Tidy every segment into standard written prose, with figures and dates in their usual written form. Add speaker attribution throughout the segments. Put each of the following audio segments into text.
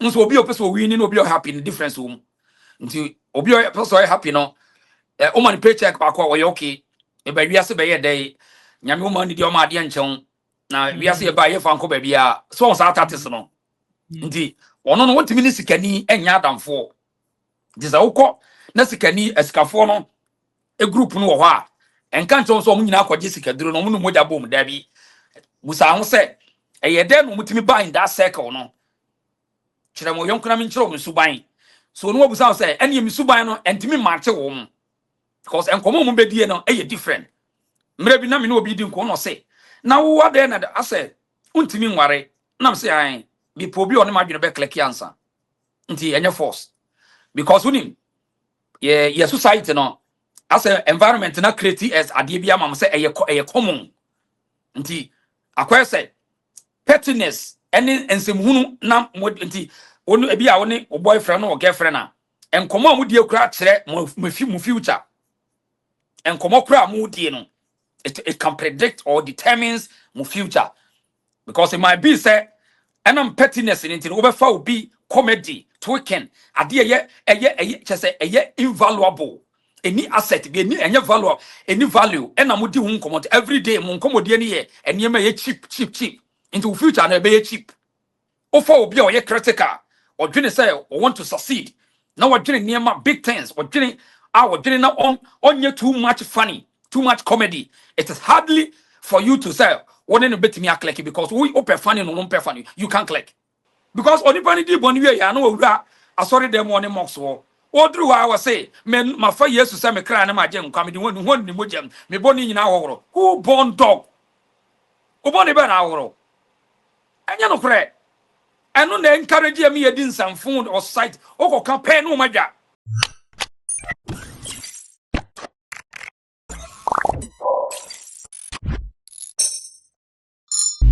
Speaker 1: nso obi opeso winning obi happy in difference room nti obi opeso happy no o man paycheck ba kwa wo okay e ba wiase be ye dey nyame o man di o ma de nchen na wiase e ba ye fa nko ba bia so on sa tatis no nti ono no wontimi ni sikani enya adamfo disa wokọ na sikani esikafo no e group no wo ho a enka nchen so mo nyina akọje sikaduro no mo no moja bom da bi busa ho se eye de no mutimi bind that circle no kire mo yonkuna min kire mo suban so no busa ho se ene mi suban no entimi match wo mo because enkomo mo bedie no eye different mre bi na me no obi di nko no se na wo ade na ase untimi nware na me se an bi po bi ono ma dwene be click answer nti enye force because unim ye society no as a environment na create as ade bia mam say eye common nti akwa say pettiness any ensemhunu na nti onu ebi a woni o boyfriend or girlfriend na enkomo amudie kura kire mo future enkomo kura amudie no it can predict or determines my future because it might be say enam pettiness nti no obefa obi comedy token ade eye chese eye invaluable any asset be any value ena mudi hu nkomo every day mo nkomo de ne ye enema ye cheap into future na be ye cheap ofa obi o ye critical or dwene say or want to succeed now we dwene niema big things we dwene dwene na on too much funny too much comedy it is hardly for you to say one in betimi click because we open funny no open funny you can't click because onipani di boni we ya no owura asori dem one mox wo odru wa wa say men ma fa yesu say me kra na ma je nkwa me di won ni mojam me boni nyina ahoro who born dog oboni be na ahoro anya no kre eno na encourage me yedi nsamfo or site okoka pe no maja.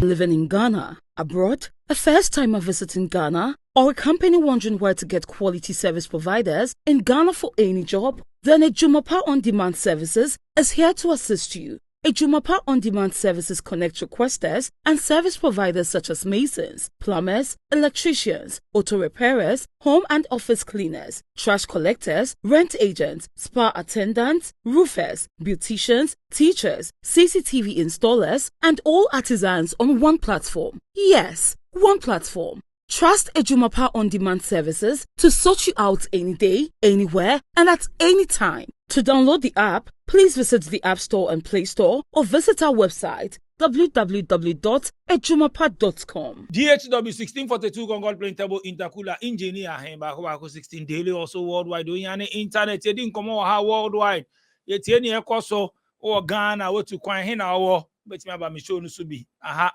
Speaker 2: Living in Ghana, abroad, a first-timer visiting Ghana, or a company wondering where to get quality service providers in Ghana for any job, then Ejumapa On Demand Services is here to assist you. Ejumapa On Demand Services connect requesters and service providers such as masons, plumbers, electricians, auto repairers, home and office cleaners, trash collectors, rent agents, spa attendants, roofers, beauticians, teachers, CCTV installers, and all artisans on one platform. Yes, one platform. Trust Ejumapa On Demand Services to sort you out any day, anywhere, and at any time. To download the app, please visit the App Store and Play Store or visit our website www.ejumapa.com.
Speaker 3: DHW 1642 Concord Printable Intercooler Engineer Hemba Hawako 16 daily also worldwide. Doing any internet, you didn't come over worldwide. Yet any ekoso or Ghana, what to quite hen our but me about me show no subi. Aha.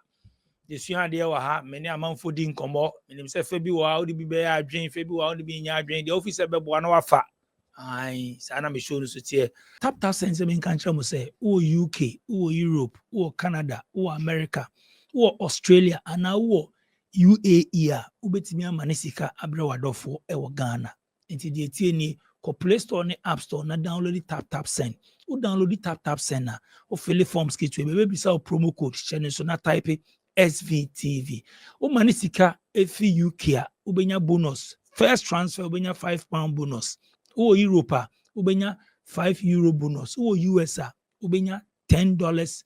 Speaker 3: Yes, you had there ha many amount for din come up. And himself February would be a drain, February would be in your drain. The officer be one hour fat. Aye, sana me show no sutie. Tap sense me country mo say, oh UK, oh Europe, oh Canada, oh America, oh Australia, and now oh UAE, ubetimi amanisika abre wadofo ewo Ghana. Enti die tie ni ko Play Store ni App Store na download the tap send. O download the tap send na o fill forms kit we be bisa promo code channel so na type SVTV. O manisika efi UK a ubenya bonus. First transfer ubenya £5 bonus. O Europa ubenya €5 bonus. O US ubenya $10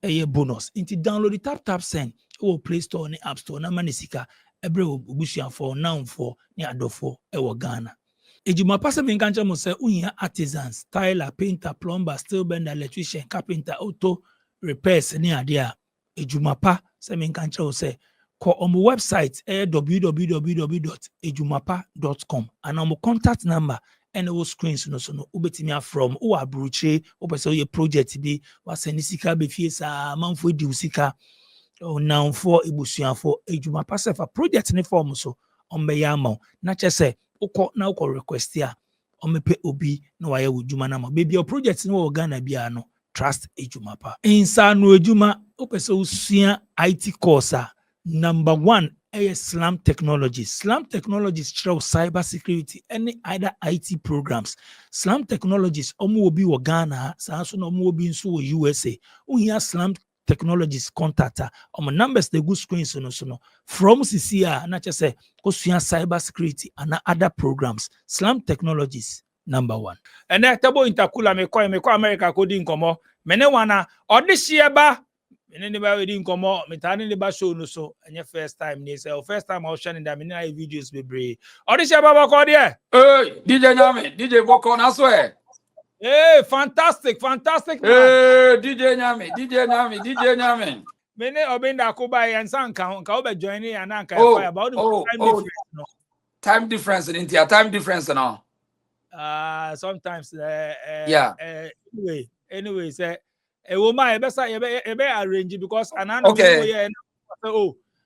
Speaker 3: a year bonus. Inti download the tap send. O Play Store ni App Store na manisika ebre obushia for now for ni adofo ewo Ghana. Ejumapa se menkancha mo se unya artisans, tiler, painter, plumber, steel bender, electrician, carpenter, auto repairs ni adia. Ejumapa se menkancha se ko omo website www.ejumapa.com and omo contact number and o screens no so no ubetimi from o abruche o pese o ye project bi wa senisika be fie sa manfo di usika o now for ebusuafo Ejumapa se fa project ne form so ombe ama na chese uko na uko request ya omepe obi na waye wujuma na ma baby your project no Ghana bia no trust Ejumapa insa no ejuma opese usua IT course number 1 Slam Technologies through cyber security any other IT programs. Slam Technologies omo obi wo Ghana sa so no omo obi nso wo USA. Uhia Slam Technologies contact numbers the good screens so from CCA not just say cyber security and other programs. Slam Technologies #1. And that tabo intercooler me ko America coding komo mene wana this year ba anybody didn't come out me tani the show no so and your first time they say first time I was sharing that many videos be brave this year ba ko there
Speaker 1: hey DJ Nyame DJ work on as well.
Speaker 3: Hey, fantastic, man.
Speaker 1: Hey, DJ Nyame.
Speaker 3: Mene obenda kuba yansan ka obe join and anka fire about
Speaker 1: time difference in India, time difference now.
Speaker 3: Sometimes
Speaker 1: yeah.
Speaker 3: Anyway, say a woman ebe arrange because
Speaker 1: okay.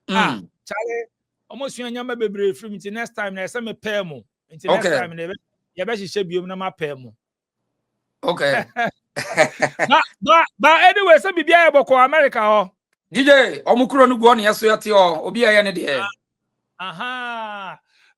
Speaker 3: Charlie almost you nyama bebre free me next time na say me pay mo. Next time ye be hye biom na ma pay mo.
Speaker 1: Okay.
Speaker 3: but anyway, so bibia e boko America ho.
Speaker 1: DJ, omukuro no go on yeso yate o, obi aye ne de.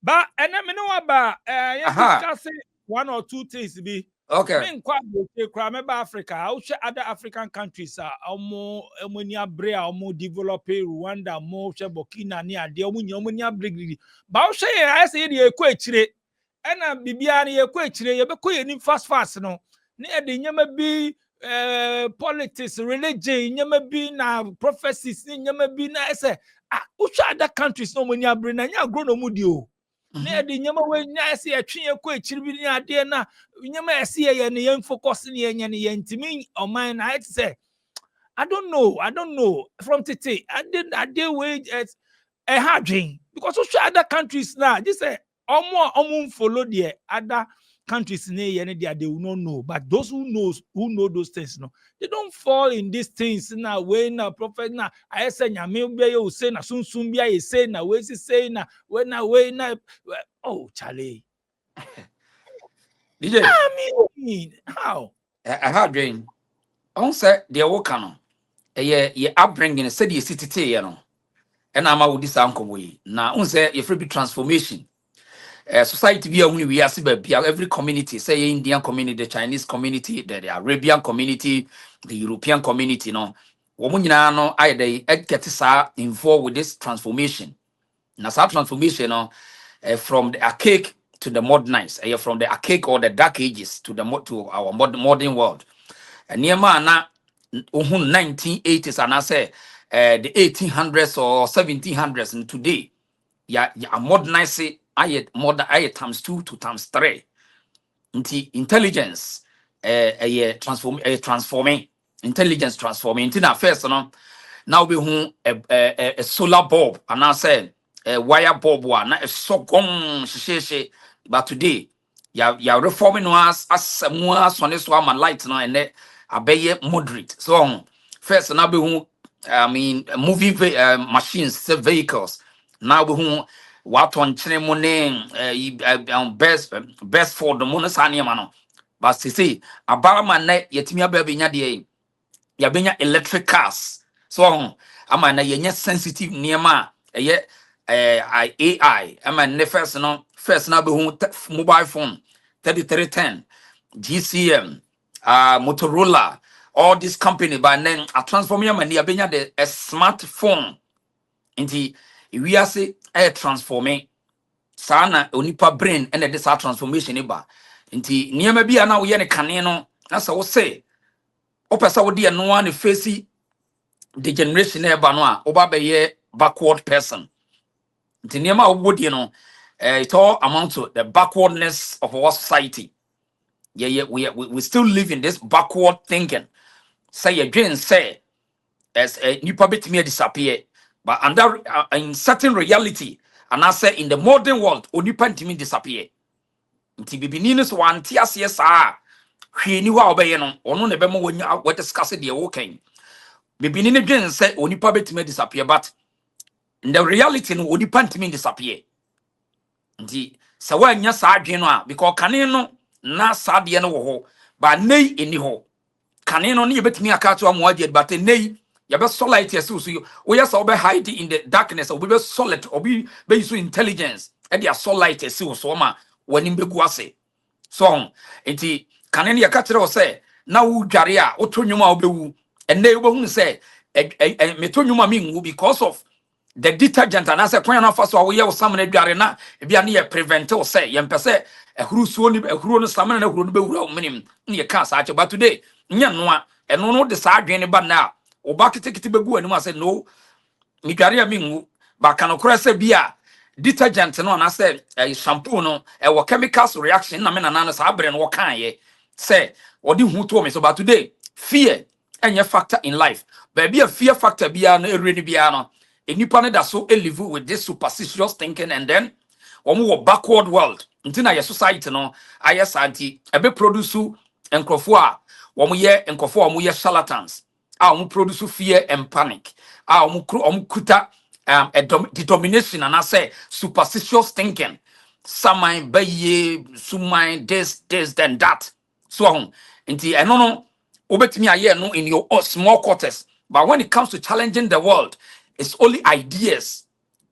Speaker 3: But and me no about discuss one or two things be.
Speaker 1: Okay.
Speaker 3: Me nkwa be kra me ba Africa, I will share other African countries omo ni abre omo develop Rwanda, mo she Burkina ni ade omo ni abre. Ba o share I say dey ekọ ekire. Ena bibia na ekọ ekire, ye be ko ye ni fast no. Ne de nyama bi politics, religion, nyama bi na prophecies, nyama bi na say ucha other countries no money abre na nya grow no mudi o. Ne de nyama we nya say atwe ekọ ekiri bi ni ade na nyama ese ye ne yen focus ne yen ntimi oman na it say I don't know from today I did way a hard dream because ucha other countries now this say omo follow the other countries they will not know, but those who know those things, no, they don't fall in these things now. When na prophet na I say na me be you say na soon be I say na we say na when na oh Charlie.
Speaker 1: DJ,
Speaker 3: I mean how?
Speaker 1: I had dream. On say the work no. Ye upbringing said you sit you know. And I'm out this uncle way. Now on say you free transformation. Society be only we are every community, say Indian community, the Chinese community, the Arabian community, the European community, no. Womunyina no I get involved with this transformation. Now that transformation no from the archaic to the modernized, from the archaic or the dark ages to our modern world. And near na 1980s and I say the 1800s or 1700s and today ya modernize it I times 2 to times 3. Intelligence transforming intelligence transforming. Into na first no now we who a solar bulb and I say a wire bulb one na so gone she but today ya reforming us as more so one light now and there abeye moderate so first now we who moving machines vehicles now we who what on chine best for the monosania mano but see abama na yetimi ababe nya de ya benya electric cars so ama na yenye sensitive niema AI ama ne first na be hu mobile phone 3310 GCM Motorola all this company by then a transform ya mani abenya de a smartphone inti we are say transforming sana onipa brain and this transformation iba inti niema bia na wo ye ne kane no na se wo say opesa wo de no an face the generation eba no a oba be ye backward person inti niema wo de no it all amounts to the backwardness of our society. We still live in this backward thinking. Say again, say as a new public may disappear, but under in certain reality, and I say in the modern world, only pantimim disappear. Nti bibininis one TSSR, he knew how obey no, or no nebemo when you what discuss the walking. Bibinin again say only public may disappear, but in the reality, no only pantimim disappear. Nti sawa nya sa adwen no a because kane no na sa de no wo ho ba nei eni ho kane no ne yebetimi aka to amu ade but nei ye be solid yes so wo yes obe hide in the darkness obe be solid obe be use intelligence e dia solid yes so ma wani mbegu ase so nti kane ne ye ka kire wo se na wo dware a wo to nwuma obewu enne wo hu se me to nyuma me because of the detergent and as a kwan na fa so we ye salmon aduare na bia na ye prevent o say ye mpese ehuru suo ni ehuru no salmon na ehuru no be wura omenim na ye ka sa ache but today nya noa eno no de sa adwen ne ba na oba kitikiti begu anim ase no me dware me ngu ba kan okora se bia detergent no na say shampoo no wo chemicals reaction na me na na sa abre no wo kan ye say odi hu to me so but today fear any factor in life baby a fear factor bia no ereni bia no enipa ne da so live with this superstitious thinking and then omo backward world ntina your society no ayes anti ebe produce enkrofo a omo ye enkrofo omo ye charlatans a omo produce fear and panic a omo kuta the domination and I say superstitious thinking samai baye sumai this then that so nti eno no obetimi aye no in your small quarters but when it comes to challenging the world it's only ideas,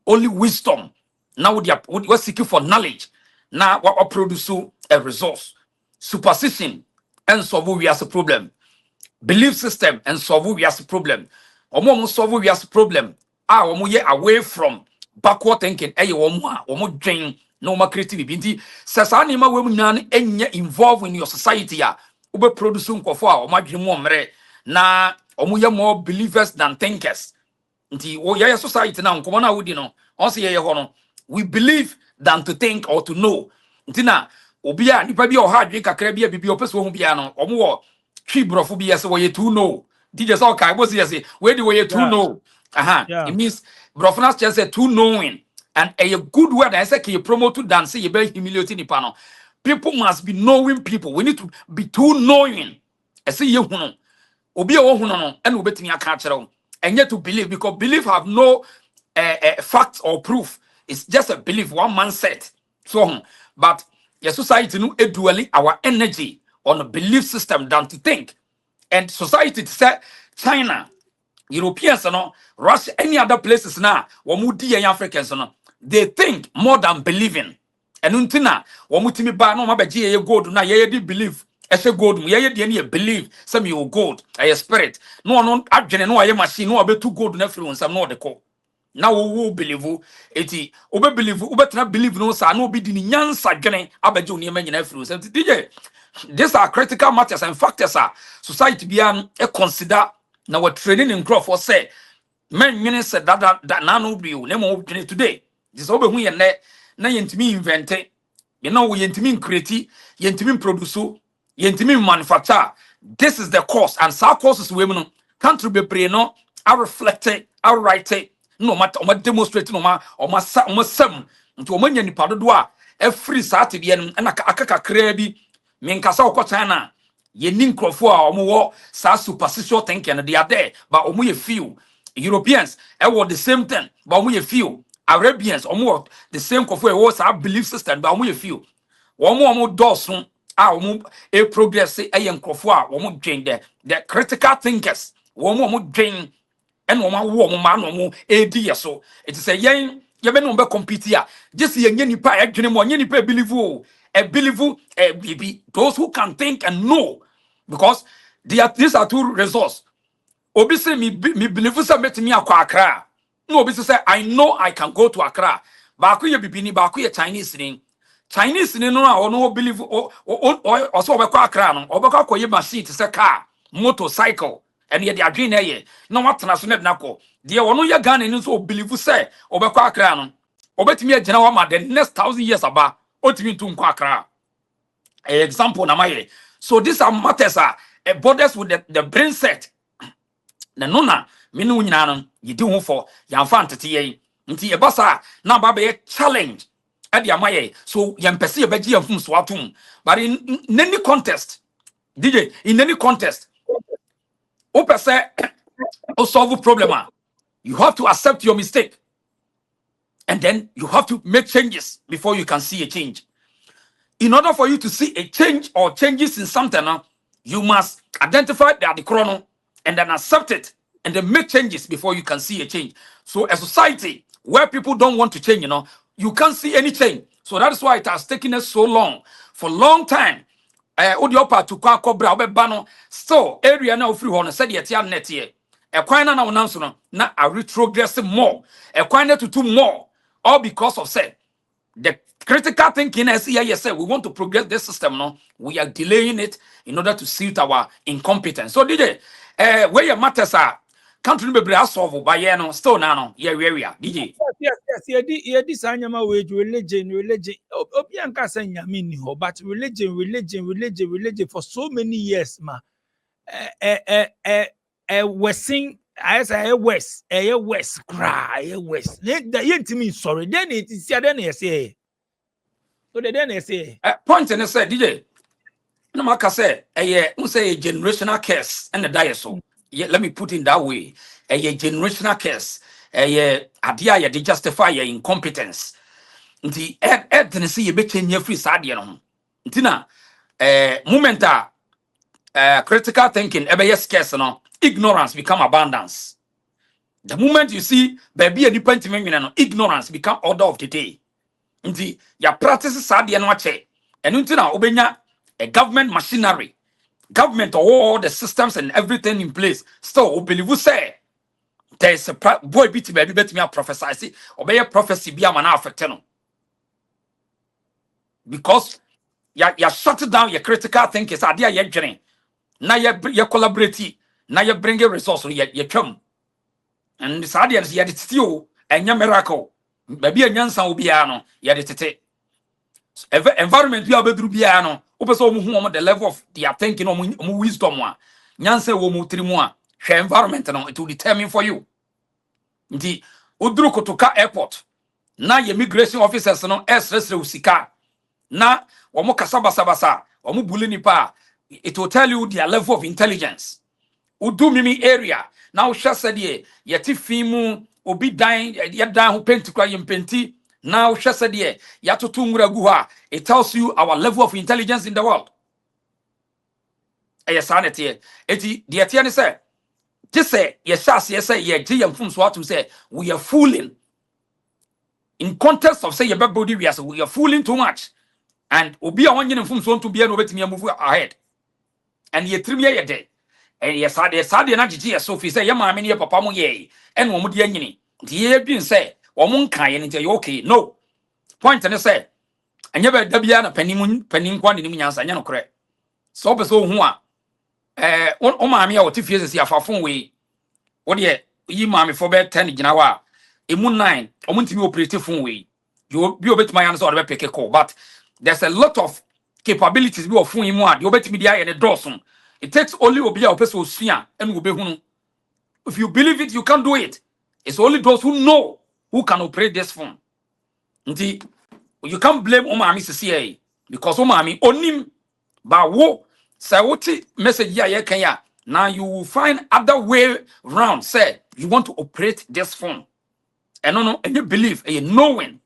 Speaker 1: only wisdom. Now we're seeking for knowledge. Now what produce a resource. Superstition and solve we has a problem. Belief system and solve we has a problem. Omo solve we has a problem. Omo ye away from backward thinking. Omo drain no more creativity. Sasa ma we munyan enye involved in your society ya. Ube produce nkofo omo adwene mo mre na omo ye more believers than thinkers. Nti o yaya society na nkomo na wudi no on say ye ho no we believe than to think or to know nti na obi a nipa bi o ha adwen kakra bi a bibi opeso hu bia no omo wo twi brofo bi yese wo ye to know DJ so kai bo say yese we di wo ye to know it means brofo na say to knowing and a good word I say can promote to dance ye be humility nipa no people must be knowing people we need to be too knowing I say ye hu no obi a wo hu no no e na obetimi aka kire wo and yet to believe because belief have no fact or proof. It's just a belief one man said. So, but your society no dually our energy on a belief system than to think. And society said China, Europeans, no, Russia, any other places now, Wamudi and Africans, no, they think more than believing. And untina, Wamutimi ba no mabaji ye gold na ye di believe. Ese gold mu ye de believe some you gold a spirit no adwene no aye machine no obetu gold na free onsam no de ko na wo believe eti obe believe obetena believe no sa no obi di ni nyansa dwene abaje oni ma nyina free onsam DJ these are critical matters and factors are society bia e consider na we training in crop for say men nyene say that na no bi o na mo dwene today this obe hu ye na yentimi invent you know we yentimi create yentimi produce yentimi manufacture. This is the cause and some causes women country be pray no I reflect it I write it no matter o demonstrate no ma o ma sam nti o manya nipa dodo a every sate bia no na akaka kra bi menkasa okota na ye ninkrofo a o mo wo sa superstitious thinking they are there but o mo ye few Europeans the same thing but o mo ye few Arabians o mo the same krofo e sa belief system but o mo ye few o mo dosun a progress a yankofo a womo dwen the critical thinkers womo dwen and womo man womo edi so it is a yen ye be no be compete here just ye nipa e dwen mo nye nipa believe bibi those who can think and know because these are two results obi say me believe say metimi akwa Accra no obi say I know I can go to Accra ba ko ye bibini ba ko ye Chinese ring Chinese ni no a ono believe o so obekọ Accra no obekọ akoye machine to say car motorcycle and ye the adwin na ye no watena so na ko de ono ye Ghana ni so believe say obekọ Accra no obetimi agina wa ma the next 1000 years aba otimi ntu nkọ Accra example na maye so these are matters are borders with the brain set na nona me no nyina no ye di ho for yamfa ntete ye nti e basa na ba be challenge so yampese ye beji yamfum so atum but in any contest DJ in any contest o pese o solve problem you have to accept your mistake and then you have to make changes before you can see a change in order for you to see a change or changes in something you must identify the chrono and then accept it and then make changes before you can see a change so a society where people don't want to change you can't see any change. So that is why it has taken us so long. For a long time, Odiopa to Cobra, Obebano, still area now free horn, said yet yan net here. A quina now nanso na a retrogress more. A quina to more. All because of say the critical thinking as here say we want to progress this system no, we are delaying it in order to suit our incompetence. So DJ, where your matters are country be solve by no still now no area DJ.
Speaker 3: Yes, yedi sanyama wage religion. Obianka say nyame ni ho, but religion for so many years ma. Westing I say west cry west. Then me sorry. Then it is then you say. So then you say.
Speaker 1: Point and say DJ. No maka say say a generational curse and the die so. Yeah, let me put it that way. A generational curse. Adia they justify your incompetence. Nti then see you be change your free sadia no. Ntina momenta critical thinking ebe yes scarce no. Ignorance become abundance. The moment you see baby a different no, ignorance become order of the day. Nti ya practice sadia no ache. Enu ntina obenya a government machinery. Government all the systems and everything in place. Still believe say there is a boy beat baby bet me a prophesy. See, obey a prophecy be a man affect no. Because you shut down your critical thinking. Idea you journey. Now you collaborate. Now you bring a resource. You come. And this idea is you still and your miracle. Baby a nyansa will be ano. You tete. Environment we are bedru biano. Opeso mu the level of their thinking mu wisdom one. Nyansa wo mu trimu a. Share environment no it will determine for you. Nti udru kotoka airport. Na ye immigration officers no SSR usika. Na womo kasabasa womo buli nipa. It will tell you their level of intelligence. Udu mimi area. Now sha said ye ti fimu obi dan ye dan ho penti kwa ye penti. Now sha said ye yatoto ngura gu ha. It tells you our level of intelligence in the world. Eye sanete eti de tie ne say just say yes say ye gye mfum so atu say we are fooling. In context of say your body we are fooling too much. And obi a wonye mfum so nto bia no betimi move ahead. And ye trim ye de. And yes sade na gye so fi say ye maame ne ye papa mo ye. En wo mo de anyini. De bi say wo mo nkan ye nje okay. No. Point ne say enye be da bia na panin kwa ne nim nyansa nya no kore. So be so hu a o maame a wo te fie sesi afafon we. Wo de yi maame fo be 10 gina wa. Emu 9 o mo ntimi operate phone we. You be obetima yan so o be pick call, but there's a lot of capabilities we of phone imu a de obetimi dia ye ne dosun. It takes only obi a person osua and wo be hunu. If you believe it, you can do it. It's only those who know who can operate this phone. Nti you can't blame Omami CCA because Omami onim ba wo say what message ya ye kan ya. Now you will find other way round. Say you want to operate this phone. And no, and you believe and you knowing.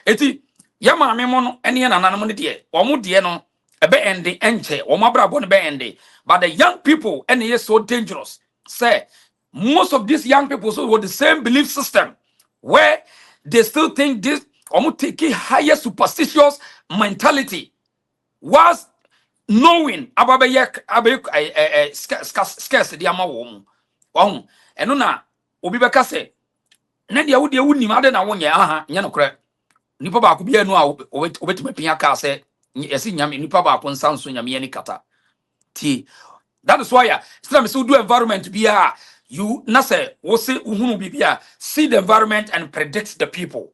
Speaker 1: Eti ya maame mo no ene na nanamo ne de. Omo de no ebe ende enche. Omo abrabo ne be ende. But the young people and they are so dangerous. Say most of these young people so with the same belief system where they still think this almost taking higher superstitious mentality was knowing about scarcity amawom. Wow, and no na obi beka say na dia wo de wuni ma de na wonye aha nya no kre nipa ba ko bia no a obetime pia ka say yesi nyame nipa ba ko nsanso nyame ani kata ti. That is why Islam so do environment bia you na say wo se uhunu bibia see the environment and predict the people.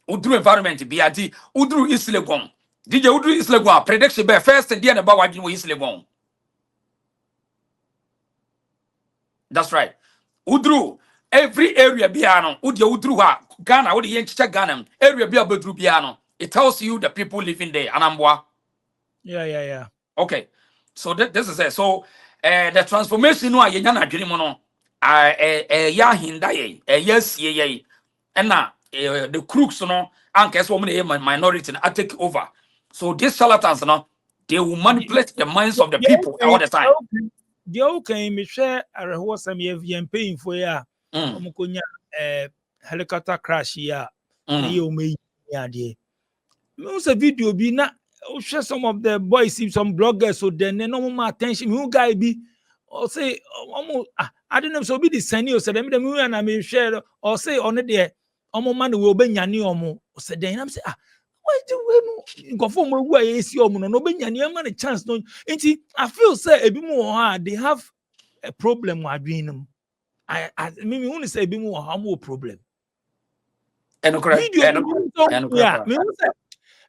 Speaker 1: Udru environment bia di udru islegon DJ udru islegon prediction be first and then about what you islegon. That's right. Udru every area bia no udru ha Ghana wo de yenchicha Ghana area bia bedru bia no it tells you the people living there anambwa.
Speaker 3: Yeah.
Speaker 1: Okay. So this is it. So the transformation no ayenya na adwene mo no ya hinda ye yes ye and na the crooks no anke so mo minority na take over. So these charlatans no they will manipulate the minds of the people all the time.
Speaker 3: The okay me share areho sam ye paying for ya omukonya helicopter crash ya ye o me ya de. Me say video bi na share some of the boys, some bloggers, so then no more attention. Who guy be or say almost I don't know so be the senior said them and I may share or say on it there man will be nyani omo said then I'm say why do we go for more way is your no be nyani man a chance no I feel say a bit more they have a problem with them. I mean only say a bit more problem.
Speaker 1: And
Speaker 3: yeah,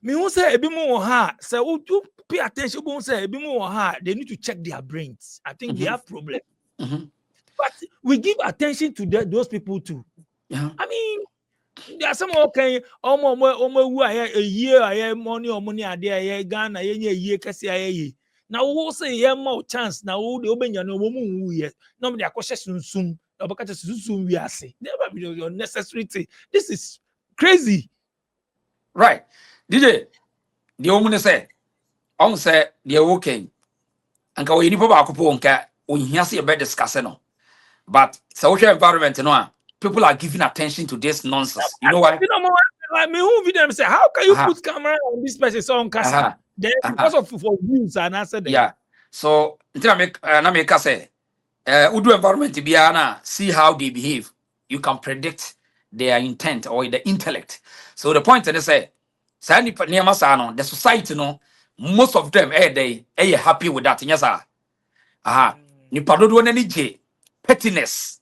Speaker 3: me who say a bit more hard. So pay attention, won't say a bit more hard. They need to check their brains. I think they have problem. But we give attention to those people too.
Speaker 1: Yeah.
Speaker 3: I mean, there are some okay, who a year, I money or money are there, Ghana, a year, Cassia. Now, we'll say, yeah, more chance. Now, the open your no woman who yet. Nobody are cautious soon. Soon we are saying, never be unnecessary. This is crazy.
Speaker 1: Right. DJ, the woman say, on say, the okay. And go any papa kuponka, when you hear about discussing. But social environment, people are giving attention to this nonsense. You know why?
Speaker 3: Like me, who them say, how can you put camera on this person's song? Then because of for views and answer them.
Speaker 1: Yeah. So until I make say, Udu environment biana, see how they behave. You can predict their intent or the intellect. So the point is say, the society most of them they happy with that. Yes, sir. Nipa dodo na nije pettiness,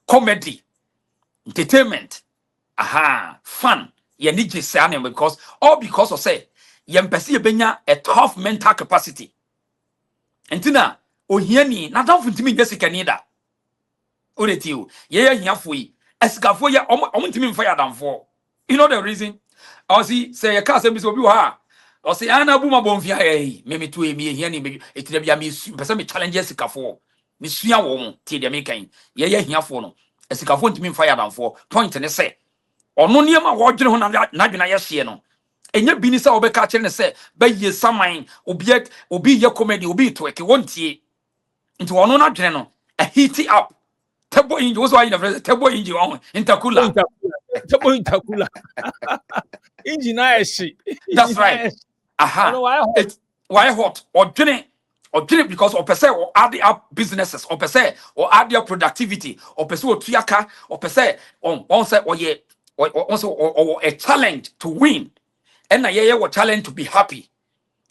Speaker 1: comedy, entertainment, fun. Ye nije say because because of say ye mpesi benya a tough mental capacity. Entina ohiani na don't ntimi ngesika nida. Oreti o ye hiafo yi esikafo ye ntimi mfa ya damfo. You know the reason? I see say ye ka say bi so bi ha. I say ana bu ma bonfia me me to emi hiani me etire bia me pese me challenge esikafo. Me sua wo mo tie de me kan. Ye hiafo no esikafo ntimi mfa ya damfo. Point ne say ono niema wo dwene ho na dwena ye hye no. Enye bini sa obeka kire ne say ba ye saman obi ye comedy obi to eke wontie. Nti ono na dwene no a heat up. Table inji was why you never table inji on intercooler.
Speaker 3: Table intercooler. Inji na she.
Speaker 1: That's right. Why hot or dwene because or per se or add up businesses or per se or add your productivity or per se or tuaka or per se on say or ye or also or a challenge to win. And a year what challenge to be happy.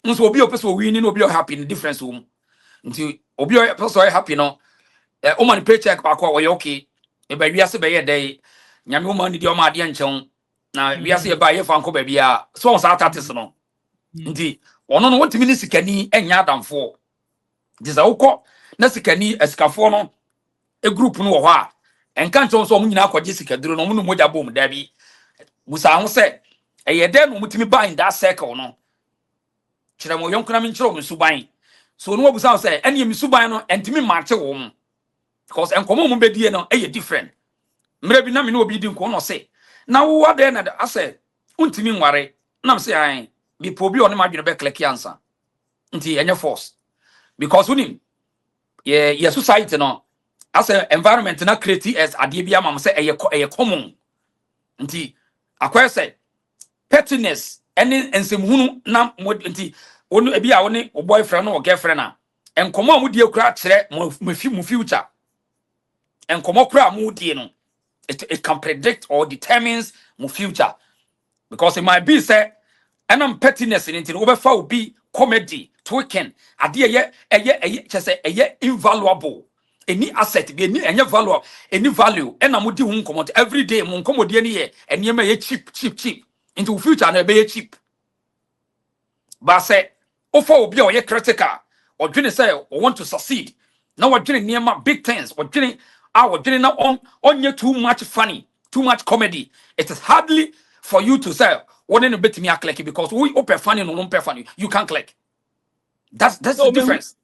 Speaker 1: So obi person winning obi happy in difference room. Until obi person happy no. Oman paycheck back or okay. If we are say day, Yamu money the Oma Dianchon. Now we are say by your fanco baby. So on Saturday no. Indeed, one on 1 minutes can and yard for. This oko Nasikani escafono a group no ha. And can't also Munina Jessica do no moja boom, Debbie. Musa say, a year then mutimi buy in that circle no. Chiramo young coming show Musubai. So no Musa say, any Musubano and Timmy March woman. Because and come on be no different. Maybe na me no be din ko no say. Na wo there na I say untimi nware na me say ai be probi on ma dwene be click answer. Nti enye force. Because unim ye society no as a environment na create as ade bia ma say eye common. Nti akwa say pettiness any ensemhunu na nti onu e bia woni boyfriend or girlfriend na enkomo amudi ekura kire mo future. And come up it can predict or determines my future. Because it might be say, and I'm pettiness in it over will be comedy, tweaking, idea just say invaluable. Any asset be any value, and I'm doing come out every day, mon commodity, and you may cheap into future and be cheap. But say, offer will be or critical, or didn't say or want to succeed. Now we're doing near my big things, or doing our doing now on you too much funny, too much comedy. It is hardly for you to say what in a bit me a click because we open funny no open funny. You can't click. That's so the difference.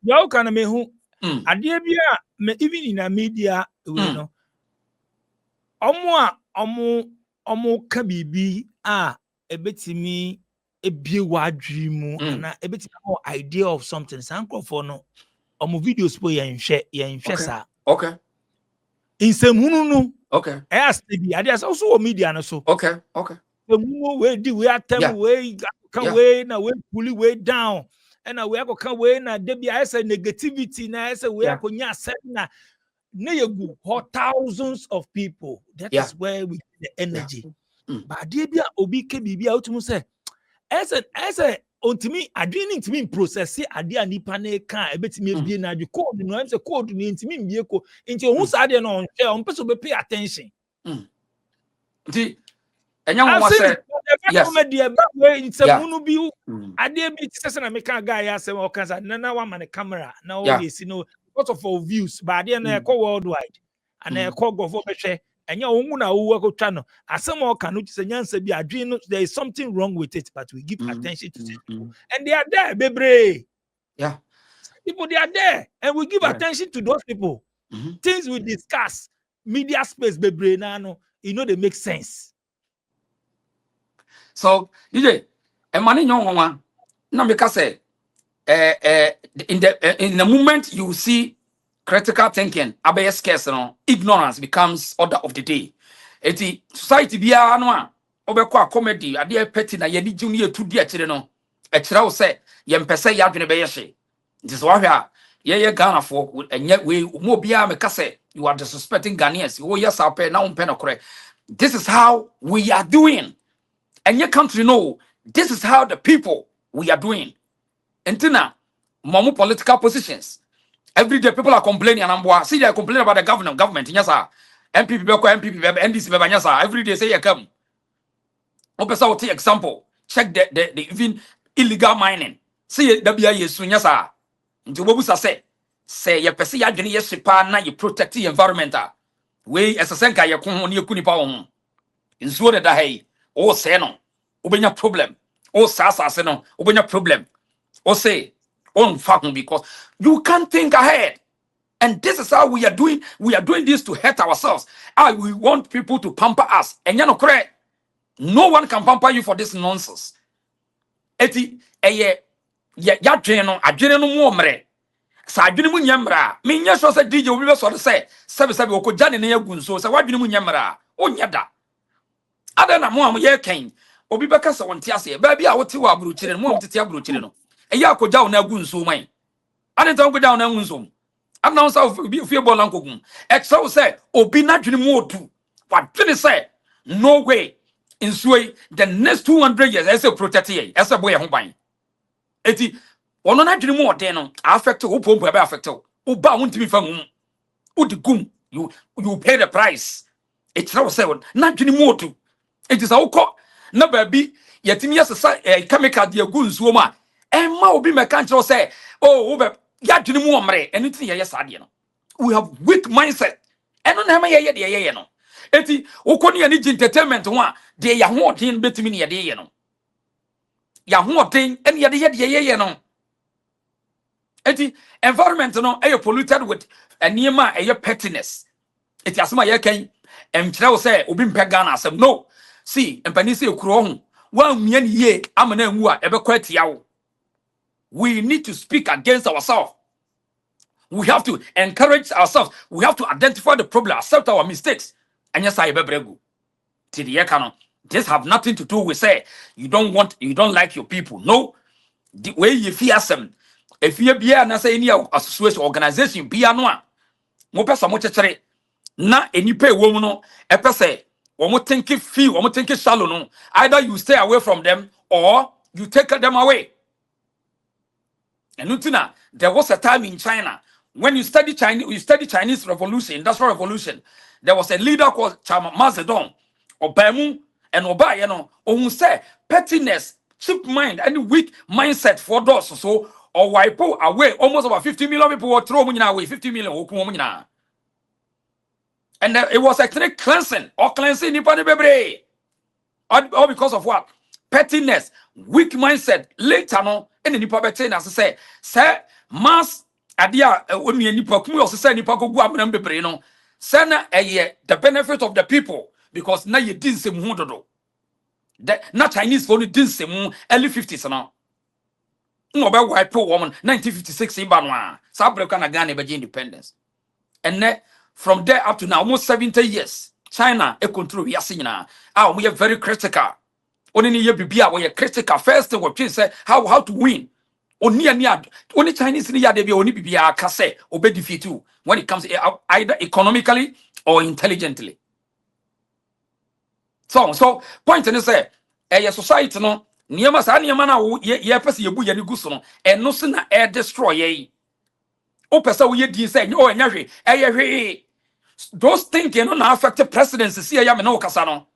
Speaker 3: You can me who me even in a media you know. Omo kabibi a ebetimi ebie wadrimu na ebetimi more idea of something. Sanko for no omo videos po yenhwe sa.
Speaker 1: Okay.
Speaker 3: In semunu
Speaker 1: okay.
Speaker 3: Steady. I just also media so.
Speaker 1: Okay.
Speaker 3: The we attempt way can way na way pulley way down. and we are going way na debi I say negativity na I say we are going na thousands of people. That is where we get the energy. But debi obi ke bibi out mu say as a ontimi adwene ntimi process ade anipa na ka ebetimi ebie na adwe code no am say code no ntimi mbie ko nti ohun sa ade no on person be pay attention.
Speaker 1: Nti enya wo say yes
Speaker 3: media ba we nsemu bi ade bi tse na make guy asem o kan sa na wa man camera na o dey see no lot of views but ade na e ko worldwide and e ko go for behwe enya ohun na wo akotwa no asem o kan no tse nyansa bi adwene no there is something wrong with it but we give attention to it and they are there bebre people they are there and we give attention to those people things we discuss media space bebre na no you know they make sense.
Speaker 1: So, DJ, and money no one. No, because in the moment you see critical thinking, abe scarce, ignorance becomes order of the day. Eti society biya no obekwa comedy, ade petty na yedi junior to dia chire no. E chira wo se ye mpese ya dwene be yehye. Nti so ahwa ye Ghana for enye we mo biya me kase you are disrespecting Ghanaians. Oh yes ape na umpe no kore. This is how we are doing. And your country know this is how the people we are doing. Entina, mamu political positions. Every day people are complaining and I'm see they are complaining about the government. Yes, sir. MPP, NDC, yes, sir. Every day say you come. Opesa will take example. Check the even illegal mining. See the BIA soon, yes, sir. Into Bobusa say you pesi ya geni yesipa na you protect the environment. We as a senka ya kuni kunipa on. In Zure da hey. Oh, say no, obenya problem. Oh, say no, obenya problem. Oh, say, on fucking because you can't think ahead. And this is how we are doing. We are doing this to hurt ourselves. We want people to pamper us. And you know, correct? No one can pamper you for this nonsense. Eti, ya dreno, adwene no mo mre. Sa adwene mu nyamra. Me nya so say DJ obi be so say, sebe okojane na yagu nso. Sa wadwene mu nyamra. Onya da. Ada na mo am ye ken obi beka se wonte ase ba bia wote wa abruchire mo am tete abruchire no eya akoja wo na agu nso man ade tan koja wo na agu nso am na so fie ball ankogum e so say obi na dwene mu otu wa dwene say no way nso the next 200 years ese protect ye ese boy ho ban eti wono na dwene mu ode no affect wo pompo be affect wo ba wontimi fa ngum wo di gum you pay the price e tell say na dwene mu otu. It is our call. No baby, yet me as a chemical dear goons woman. And ma be mechanical say, oh, yatini muamre, anything yes, adiano. We have weak mindset. And on hama yet the no. Eti, Okoni and entertainment one, de yahotin betimini a day no. Yahotin and yet no. Eti, environment no, a polluted with a nearma a pettiness. It has my yake, and Trell say, Ubim Pagana said, no. See, and Panisi Okron, 1 million ye, Amana Mua, ever quite yaw. We need to speak against ourselves. We have to encourage ourselves. We have to identify the problem, accept our mistakes. And yes, I bebregu. Tidiekano. This have nothing to do with say you don't like your people. No. The way you fear them. If you be na say any association organization be anwa. Mo pesa mo chechere na enipa ewo mu no e pese Omo think feel, omo think shallow no. Either you stay away from them or you take them away. And Nutina, there was a time in China when you study Chinese revolution, industrial revolution. There was a leader called Mao Zedong, Obemu and Oba, who said pettiness, cheap mind, and weak mindset for those so or wipe away almost about 50 million people were thrown away, 50 million. And it was actually cleansing or cleansing Nipani Bebre. All because of what? Pettiness, weak mindset. Later no, and Nipa Betin as I say, mass adia when me Nipa Kumu also say Nipa go am Bebre no. Sana the benefit of the people because now you didn't say muhodo. That not Chinese for didn't say early 50s now. No about white poor woman 1956 in Banwa. Sabre kana Ghana be independence. And then from there up to now, almost 70 years, China a control yasina. We are very critical. Only you be we are critical. First thing we say how to win. Oni only Chinese ni ya de bi oni bibia ka say obe defeat you when it comes either economically or intelligently. So point in say society no niema sa niema na ye pese ye bu ye ni guso no eno se na destroy ye. O pese wo ye din say o enya hwe hwe those thinking no na affect presidency see ya me no kasa no.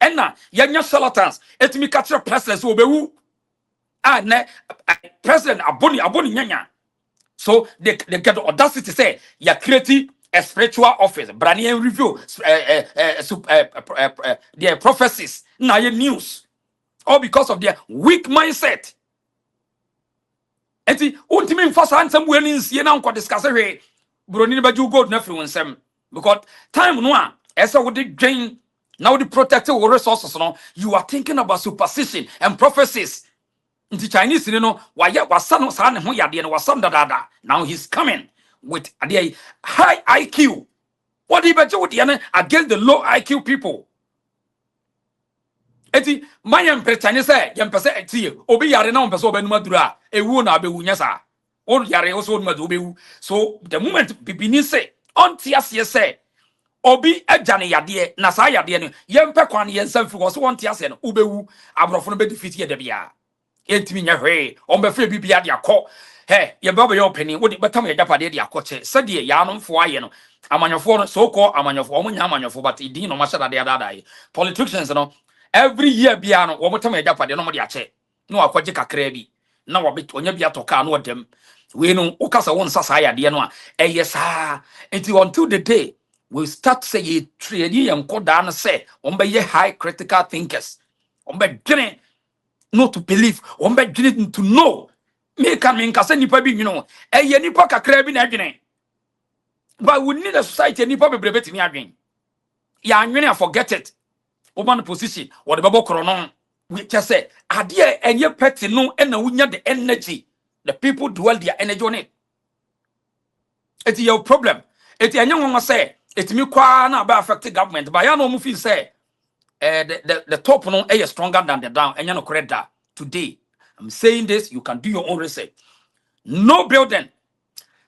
Speaker 1: Enna yenya charlatans etimi catch president obewu. President aboni nyanya. So they get the audacity to say you're creating a spiritual office, Branian review, their prophecies, now news, all because of their weak mindset. And the ultimate first answer when is you now discuss it, Brunini Baju God influence them because time no as I would gain now the protected resources. No, you are thinking about superstition and prophecies. In the Chinese, you know, why was son who yadi and was son da. Now he's coming with a high IQ. What do you bet against the low IQ people? Eti my Chinese say, Yan Pese tea, Obi Yarena Peso Benmadura, a wound be Wunyasa, or Yare also Madubu. So the moment Bibini say, on Tias say, Obi Ejani Yadie, Nasaya Dian, Yan Pekwan Yen Self was one Tias and Ubewu, Abrofon defeat Yedebia. Entimi nya hwe on be free bibia de akọ he ye baba ye openi wo de betam ye japade de akọche sede ya anomfo aye no amanyofo no so called amanyofo omunya amanyofo but idin no mashada de adada politicians no every year bia no wo motam ye japade no mo de ache no akọje kakra bi na wo be onya bia toka no dem we no ukasa won sasa ya de no a yes until the day we start say ye trade ye nkoda no say on be ye high critical thinkers on be dwene not to believe, on be didn't to know. Me can say nipa bi, you know, nipa kakra bi na adwene. But we need a society nipa be brebe me adwene. Ya anwene forget it. Oban position, or the babo krono. We just say, adie enye pet no and wunya the energy. The people dwell their energy on it. It's your problem. It's a young one say, it's me kwa na ba affect government. But ya no mu feel say the top no is stronger than the down, and you know correct that. Today, I'm saying this, you can do your own research. No building.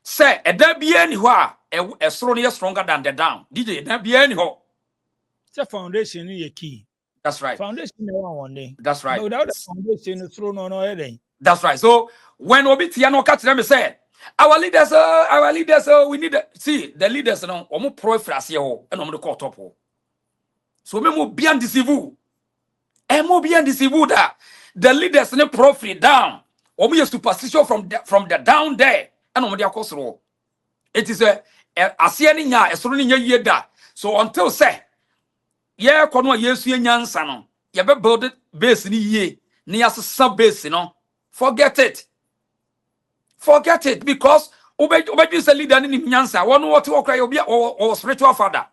Speaker 1: Say, there be anywhere a throne is stronger than the down. DJ, there be anyhow.
Speaker 3: It's a foundation is a key.
Speaker 1: That's right.
Speaker 3: Foundation one day.
Speaker 1: That's right.
Speaker 3: But without the foundation, the throne on anything.
Speaker 1: That's right. So when Obi Tiano catch them say, our leaders, we need see the leaders no omo pro frase ho and omo the court top. So me mo bien deceive you. E mo bien deceive you that the leaders ne profit down. Omo your superstition from the down there and omo dia kosoro. It is a asie ni nya esoro ni nya yie da. So until say ye kono yesu nyansa no ye be build base ni yie ni asesa base no forget it because obeju say leader ni nyansa won what okra obi or spiritual father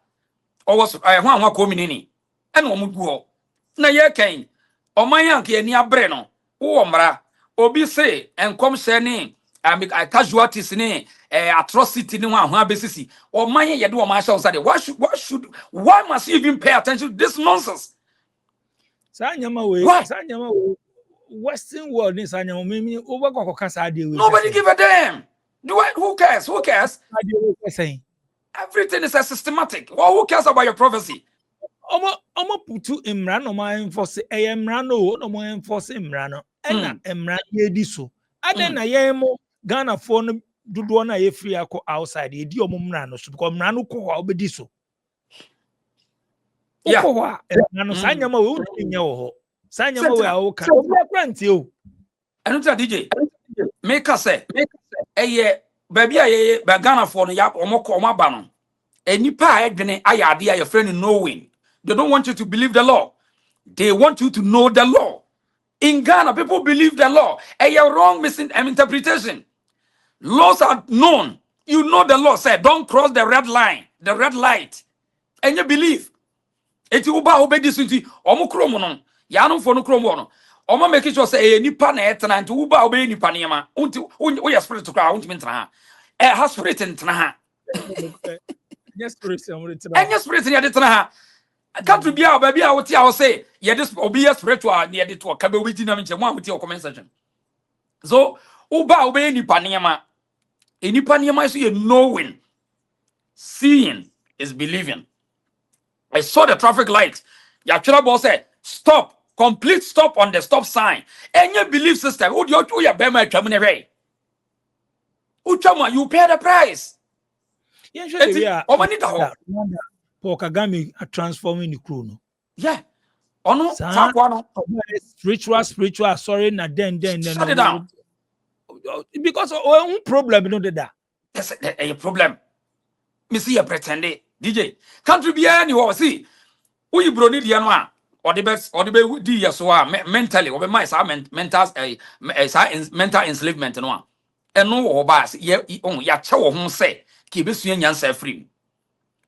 Speaker 1: or was hwan community and omo du na ye kan oman yank ye ni abre no wo mra obi say enkom hye ni casualties ni atrocity ni hwan abesisi oman ye de o ma show say why must you even pay attention to this nonsense
Speaker 3: Sanyama we Western world is Sanyama mimi over kokasa dey.
Speaker 1: Nobody give a damn. Who cares? Everything is a systematic. Well, who cares about your prophecy?
Speaker 3: Omo putu imran no ma enforce emran no mo enforce imran no na emran ye di so aden na ye mo Ghana for no dodo na ye free akọ outside ye di omo mran no so because mran no ko ho obedi so
Speaker 1: yeah
Speaker 3: no sanyama we unye wo sanyama we awo kan plenty o
Speaker 1: enu ta DJ make us say eye baby aye ba Ghana for no ya omo ko omo aba no enipa edwene ayade aye friend knowing. They don't want you to believe the law. They want you to know the law. In Ghana, people believe the law. And you're wrong misinterpretation. Laws are known. You know the law said, don't cross the red line, the red light. And you believe. Eti uba obedi sunti omo kromo no. Ya no for no kromo no. Omo make sure say nipa na etena nti uba obedi nipa niema. Unti o ya spirit to cry unti mentena ha. Ha spirit entena ha.
Speaker 3: Yes spirit
Speaker 1: ya de tena ha. Country bia baby a wote a say ye this obi spiritual near the to ka be witi na menche mo amuti o comment section. So Uba obey ni paniama. Any paniama is you knowing. Seeing is believing. I saw the traffic light. Your trouble said, stop, complete stop on the stop sign. And your belief system, who do you bear terminate? Uchama, you pay the price.
Speaker 3: Yeah, sure. Yeah.
Speaker 1: Paul
Speaker 3: Kagame are transforming the crew.
Speaker 1: Yeah. Oh no,
Speaker 3: spiritual, sorry, na then.
Speaker 1: Shut it down.
Speaker 3: Because one problem, you know that.
Speaker 1: That's a problem. Me see a pretending DJ. Country be anywhere. See, who you bro need yanwa or the best or the be di so mentally or be my mental enslavement no. And no obas ye on ya che wo ho say ki be sua nyansa free.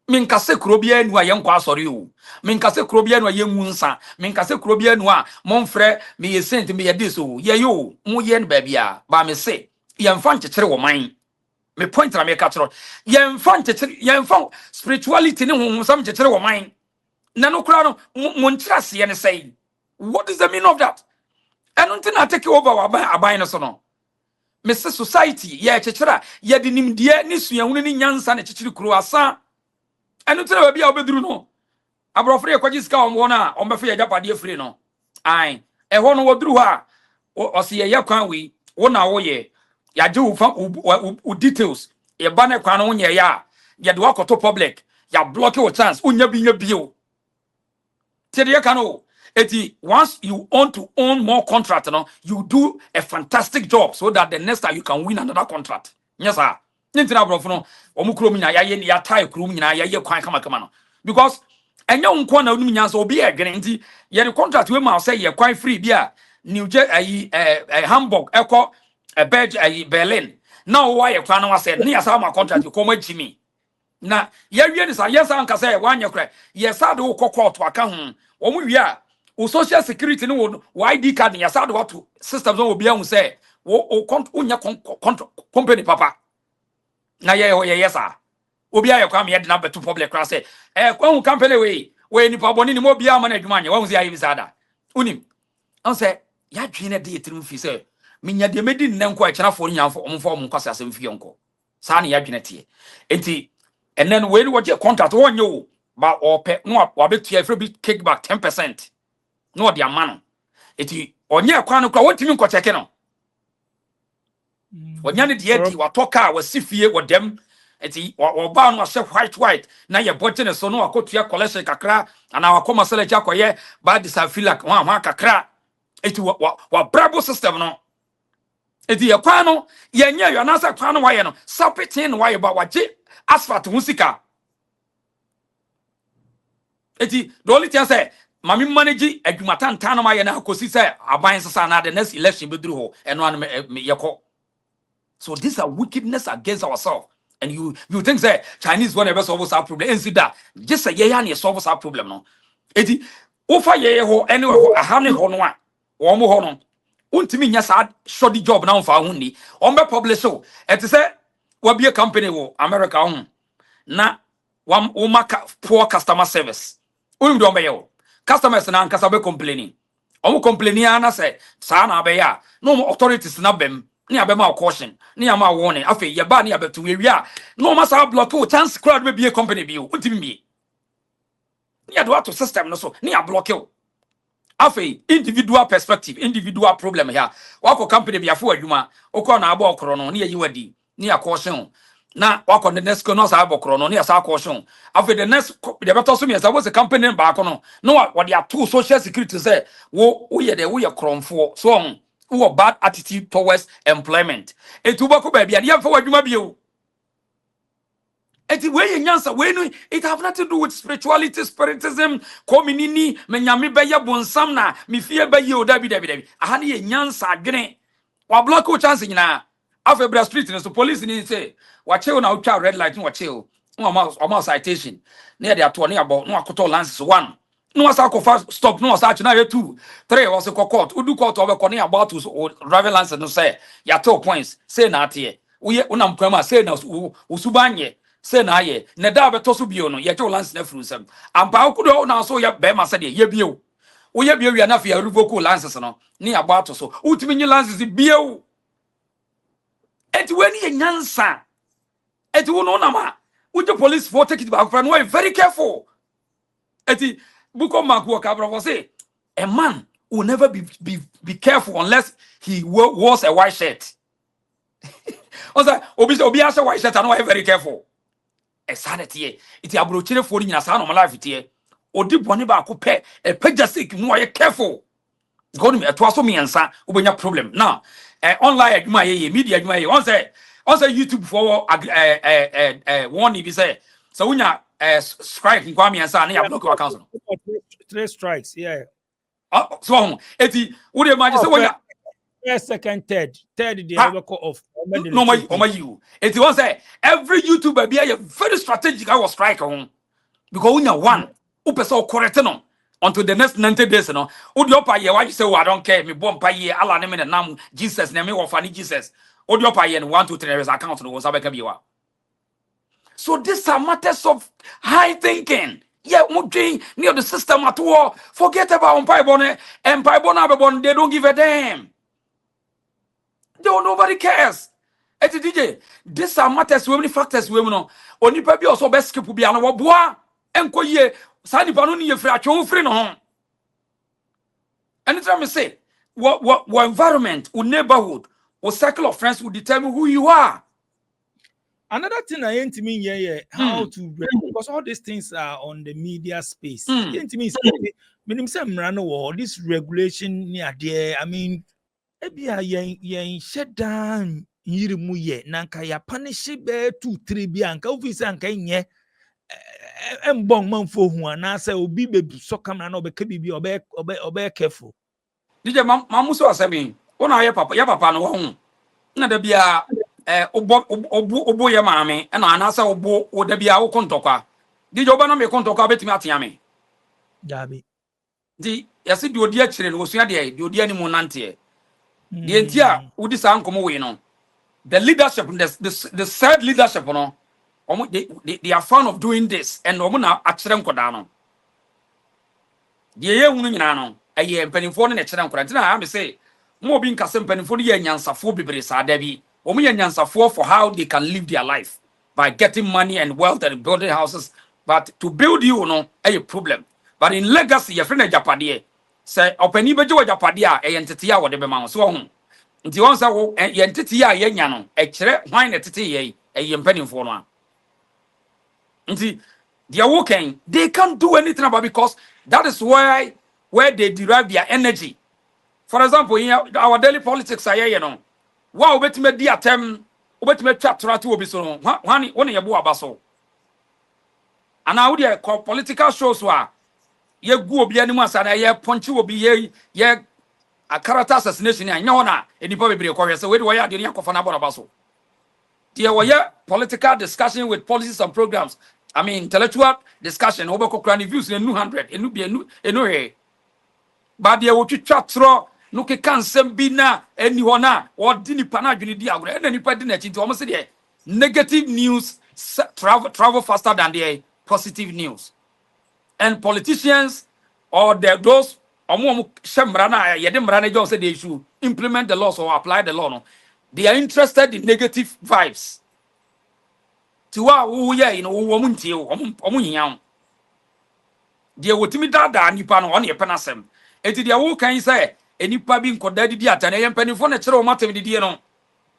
Speaker 1: Minkase krobia enu a yenkwa asori o. Minkase krobia enu a yenwu nsa. Minkase krobia enu a monfrɛ me ye sent me ye dis o. Ye yo mo ye n ba bia ba me say yemfa nkyekere wo man. Me point na me ka tro. Yemfa nkyekere yemfa spirituality ne honhom sam nkyekere wo man. Na no kura no mo nkyerase ye ne say. What is the meaning of that? Enu nti na take over aban no so no. Mr. Society ye kyekere ye de nimdie ne suahunu ne nyansa ne kyekere kuro asa. Enu tira baby a obeduru no abrofre ekwaji sika omwona ombefe ya japade free no ai eho no woduru ha o se ye kwan wi wo na wo ye ya je u details e ba na kwan no nye ya ye de wakoto public ya block your chance unya bi o tede ye kanu eti once you want to own more contract no you do a fantastic job so that the next time you can win another contract yes sir. Nintina brofo no omukro mu nya ya ye ya tie kro mu nya ya ye kwan kama no because enya unko na onum nya so obi egene nti ye the contract we ma say ye kwan free bia New Jersey Hamburg eko Berlin now why ye kwan no say ne ya sa ma contract ko ma jimi na ye wie ni sa yes an ka say wanye kra ye sa de wo court aka ho wo mu wie a o social security ni wo ID card ya sa de what systems wo bia hu say wo unya company papa na ye yesa obi aye kwa me ye de na beto public class kwa company we ni pa boni ni mo bia ma na adwuma anya wa hu se aye bisada unim on se ya dwine de yetirim fi se menya de medi nne nko a kyena fo nyamfo omfo om kwasa asem fi yonko sa na ya dwine tie enti enen we ni wo je contract wo nye wo ba ope no wa betua free bit kickback 10% no de amano enti onye kwa no kwa wotimi nko cheke no wanyane de yedi watoka wasifie wodem eti oba no ahye white na ye botene so no akotua collection kakra ana wakoma seleja akoye ba disafila wa kakra eti wa brabo system no eti ye kwa no ye nya yo na sa kwa no waye no sapitin waye ba waje asphalt musika eti the only thing say mami manage adwumata ntana ma ye na akosi say aban sesa na the next election beduru ho eno an ye ko. So these are wickedness against ourselves. And you think that Chinese want to solve our problem. And see that just a year and solve our problem. No, eti ofa ye ho anyway a hane ho no a wo mo ho no untimi nya sa shoddy job na mfa ho ni on be publish so eti say we be a company wo America ho na wo maka poor customer service unu do be yo customers na nkasa be complaining omo complaining ana say sa na be ya no authorities na bem ni abema caution ni ama warning afi ye ba ni abetu we wi a no masa block o chance crowd be a company bi o untimi mi ni ado ato system no so ni a block o afi individual perspective individual problem here wako company bi afo adwuma okọ na aba okoro no ni yi wadi ni a caution na wako the next no sa aba okoro no ni a sa caution afi the next the better so me say was a company ba no what they are two social security say wo ye de wo ye kromfo so who a bad attitude towards employment. Etubako baby, and you for what you may be. Way nyansa we it have nothing to do with spirituality, spiritism, community, menyami beya bonsamna, mi fear by you, David. Ahani nyansa gene. Wa block o chance na. Afebra street so police ni say, watch you now red light, watch you. No citation. Near the attorney about no akoto lances one. No asa ko fast stop no asa na 2 3 was ko court udu court over kone about to driving license no say ya 2 points say na ate we unam kwama say na usubanye say na ye na da beto so bio no ye to license na fru sam ampa akudo na so ye be ma say ye bio wo ye bio wi na fa revoke license no ni about so utimi nyi license bio eti weni ye nyansa eti wo no nama the police for take it back no very careful eti buko maku kabra for say a man will never be careful unless he wears a white shirt. Also obi asa white shirt and no very careful e sanity iti abrochire for nyina sa no life tie odi bone ba ko pe e pejasik no ye careful God me to aso me ansa obenya problem now online adwuma ye media adwuma ye on say YouTube for one if say so unya strike nkwa me ansa na ya block your account
Speaker 3: 3 strikes yeah
Speaker 1: so eti wo dey imagine say unya
Speaker 3: first second third they never call off
Speaker 1: no my you eti one say every YouTuber be a very strategic I was strike on because unya one upesa correct no until the next 90 days no odi opa ye why you say I don't care me bomb pa ye Allah ne me nam Jesus ne me wo fa ni Jesus odi opa ye 1 2 3 account no so beka biwa. So these are matters of high thinking. Yeah, near the system at war. Forget about umpire bonnet and pibon. They don't give a damn. Nobody cares. Eti DJ, these are matters women factors women no. Oni pa bi also best skip bi ana wo boa enko ye sani pa no ni ye free atwo free no ho. Anytime me say what environment, what neighborhood, what circle of friends will determine who you are.
Speaker 3: Another thing I ain't mean how to because all these things are on the media space. Ain't mean this regulation near there. I mean, yen shut down yirimu ye nanka ya punish be 2-3 bi anka office anka nye embong manfo hu ana say obi be so camera na obeka bibi obe careful.
Speaker 1: DJ mamuso asemi ona ya papa no ho na da bia obo ye maame na anasa obo oda bia wo kontokwa DJ oba na me kontokwa betimi atia me
Speaker 3: dabi
Speaker 1: di yase di odi akire no osua de di odi ani mu nante di entia udi sa nkomo we no the leadership the third leadership no they are fond of doing this and omo na akire nkoda no di ye hunu nyina no eye mpanimfo no na akire nkoda ntina am say mo obi nkase mpanimfo no ye nyansafo bibere sa da bi omo ye nyansafo for how they can live their life by getting money and wealth and building houses, but to build you no a problem. But in legacy your friend Japade say opani beje wa Japade a entity a wo de be ma so ho nti won say wo entity a ye nya no e kire hwan na tete ye e mpanimfo no a nti they are working, they can't do anything about because that is where they derive their energy. For example, in our daily politics you know, wow betime di atem obetime twatra to obi so no hwan won ye bo abaso ana wo de political shows wa ye gu obi animu asana ye ponchi obi ye a character assassination anya hona enipa bebre ko hwese we de wo ya de ne akofa na bo abaso there were political discussion with policies and programs. I mean intellectual discussion over Cochrane views in 200 enu bi enu he but there wo twatro no ke kansem bi na eni hona o di nipa na adwene di agro ena nipa di na chi nti o mo se de negative news travel faster than the positive news. And politicians or those omo shemra na ye de mra na just say they should implement the laws or apply the law no, they are interested in negative vibes. Tiwa wo ye you know wo muntie omo hiyan de wotimi dada nipa no on ye penasem enti de wo kan say enipa bi nkoda didi ata na ye mpanifo na kire o matem didi no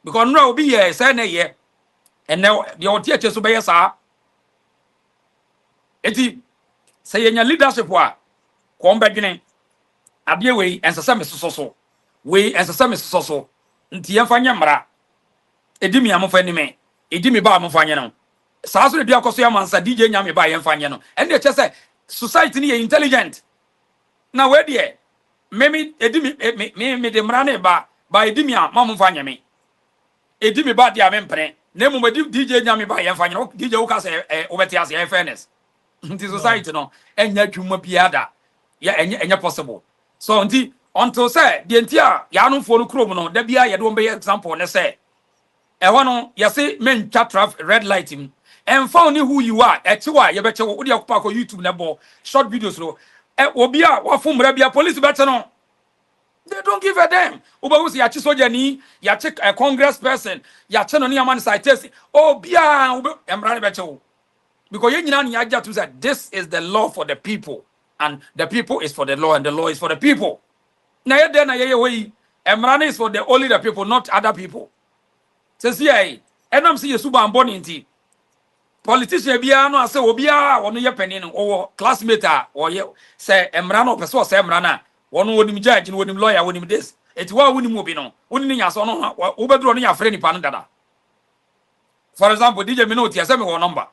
Speaker 1: because no obi ye say na ye ene de otie che so be ye sa enti say enya leadership wa ko mbedwene ade we ensesa me soso we ensesa me soso nti ye mfanya mra edimi amfa ni me edimi ba amfa anye no saa so de akoso ya mansa DJ nyame ba ye mfa anye no ene che say society ni ye intelligent na we de memi edimi me de mra ne ba edimi a ma mfa anye me edimi ba de amempre na mu DJ nyame ba ye mfa anye no DJ wo ka say obeti ase ye fairness nti society no enya dwuma biada ya enya possible so nti until say the entia ya no fo no krom no da bia ye do be example ne say e ho no ye say men traffic red light him and found who you are etiwa ye beche wo de akopa ko YouTube na bo short videos no obi a wa fo mra bia police beche no They don't give a damn. Uba who's ya chisojani, ya check a congress person, ya channel man citation. Oh, bia, embrani becho. Because you know, to say this is the law for the people, and the people is for the law, and the law is for the people. Now, then, embrani is for the only the people, not other people. Says yeah, and I'm seeing super and born in politician bia no ase obia wono ye penin or classmate or ye say emrana person say emrana wono wonim judge no wonim lawyer wonim this eti wa wonim obi no woni nya so no wo bedro no ya frɛ nipa no dada. For example, DJ me no ti ase me wo number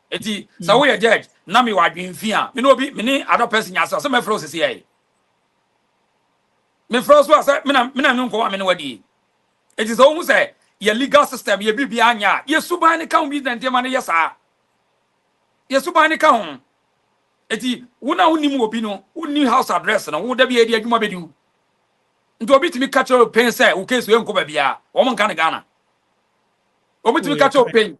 Speaker 1: eti sa wo ye judge na me wa dwen a me no obi me ni other person nya so me fro sisi ai me fro so ase me na nko wa me no wadi eti so wo say your legal system, your BBA, your subani count business, your money, yes, your subani count. Eti, una unimobino, uni house address, and would there be a dear you do? Into a bit to me catch your pain, say, who case we uncle Babia, woman can Ghana. Or to me catch your pain.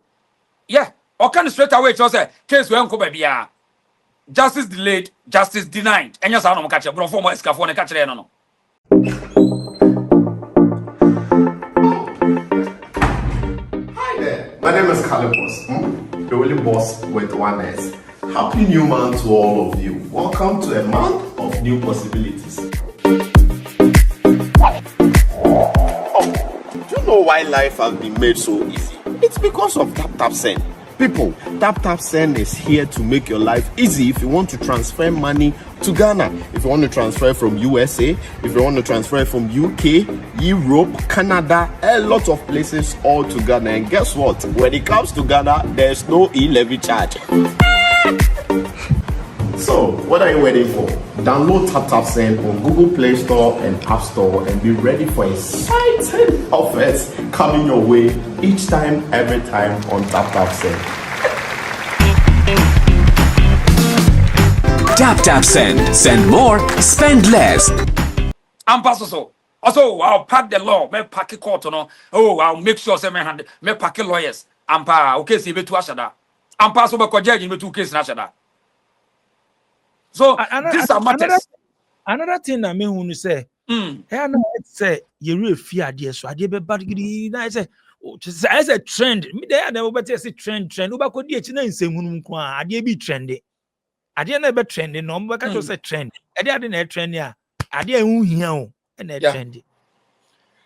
Speaker 1: Yeah, or can straight away to say, case we uncle Babia. Justice delayed, justice denied. And yes, I don't catch a bro for my scaffold and catch it. No.
Speaker 4: My name is Calibos, the only boss with one S. Happy new month to all of you. Welcome to a month of new possibilities. Oh, do you know why life has been made so easy? It's because of Tap Send. People, Tap Send is here to make your life easy if you want to transfer money to Ghana. If you want to transfer from USA, if you want to transfer from UK, Europe, Canada, a lot of places all to Ghana. And guess what? When it comes to Ghana, there's no e-levy charge. So, what are you waiting for? Download Tap Send on Google Play Store and App Store and be ready for exciting offers coming your way each time, every time on Tap Send.
Speaker 5: Tap Send. Send more, spend less.
Speaker 1: I'm so. Also, I'll pack the law, me pack a court, no. Oh, I'll make sure say me pack lawyers. Ampa, okay, see me to ashada. Ampa so be judge me 2 cases ashada. So these are matters.
Speaker 3: Another thing I mean when you say, say you real fear dear so I did be bad I say as a trend. Me there never better say trend. Uba could be in same I did be trendy. I didn't ever trendy, no, but I just say trend. I didn't trend ya. I didn't hear and trendy.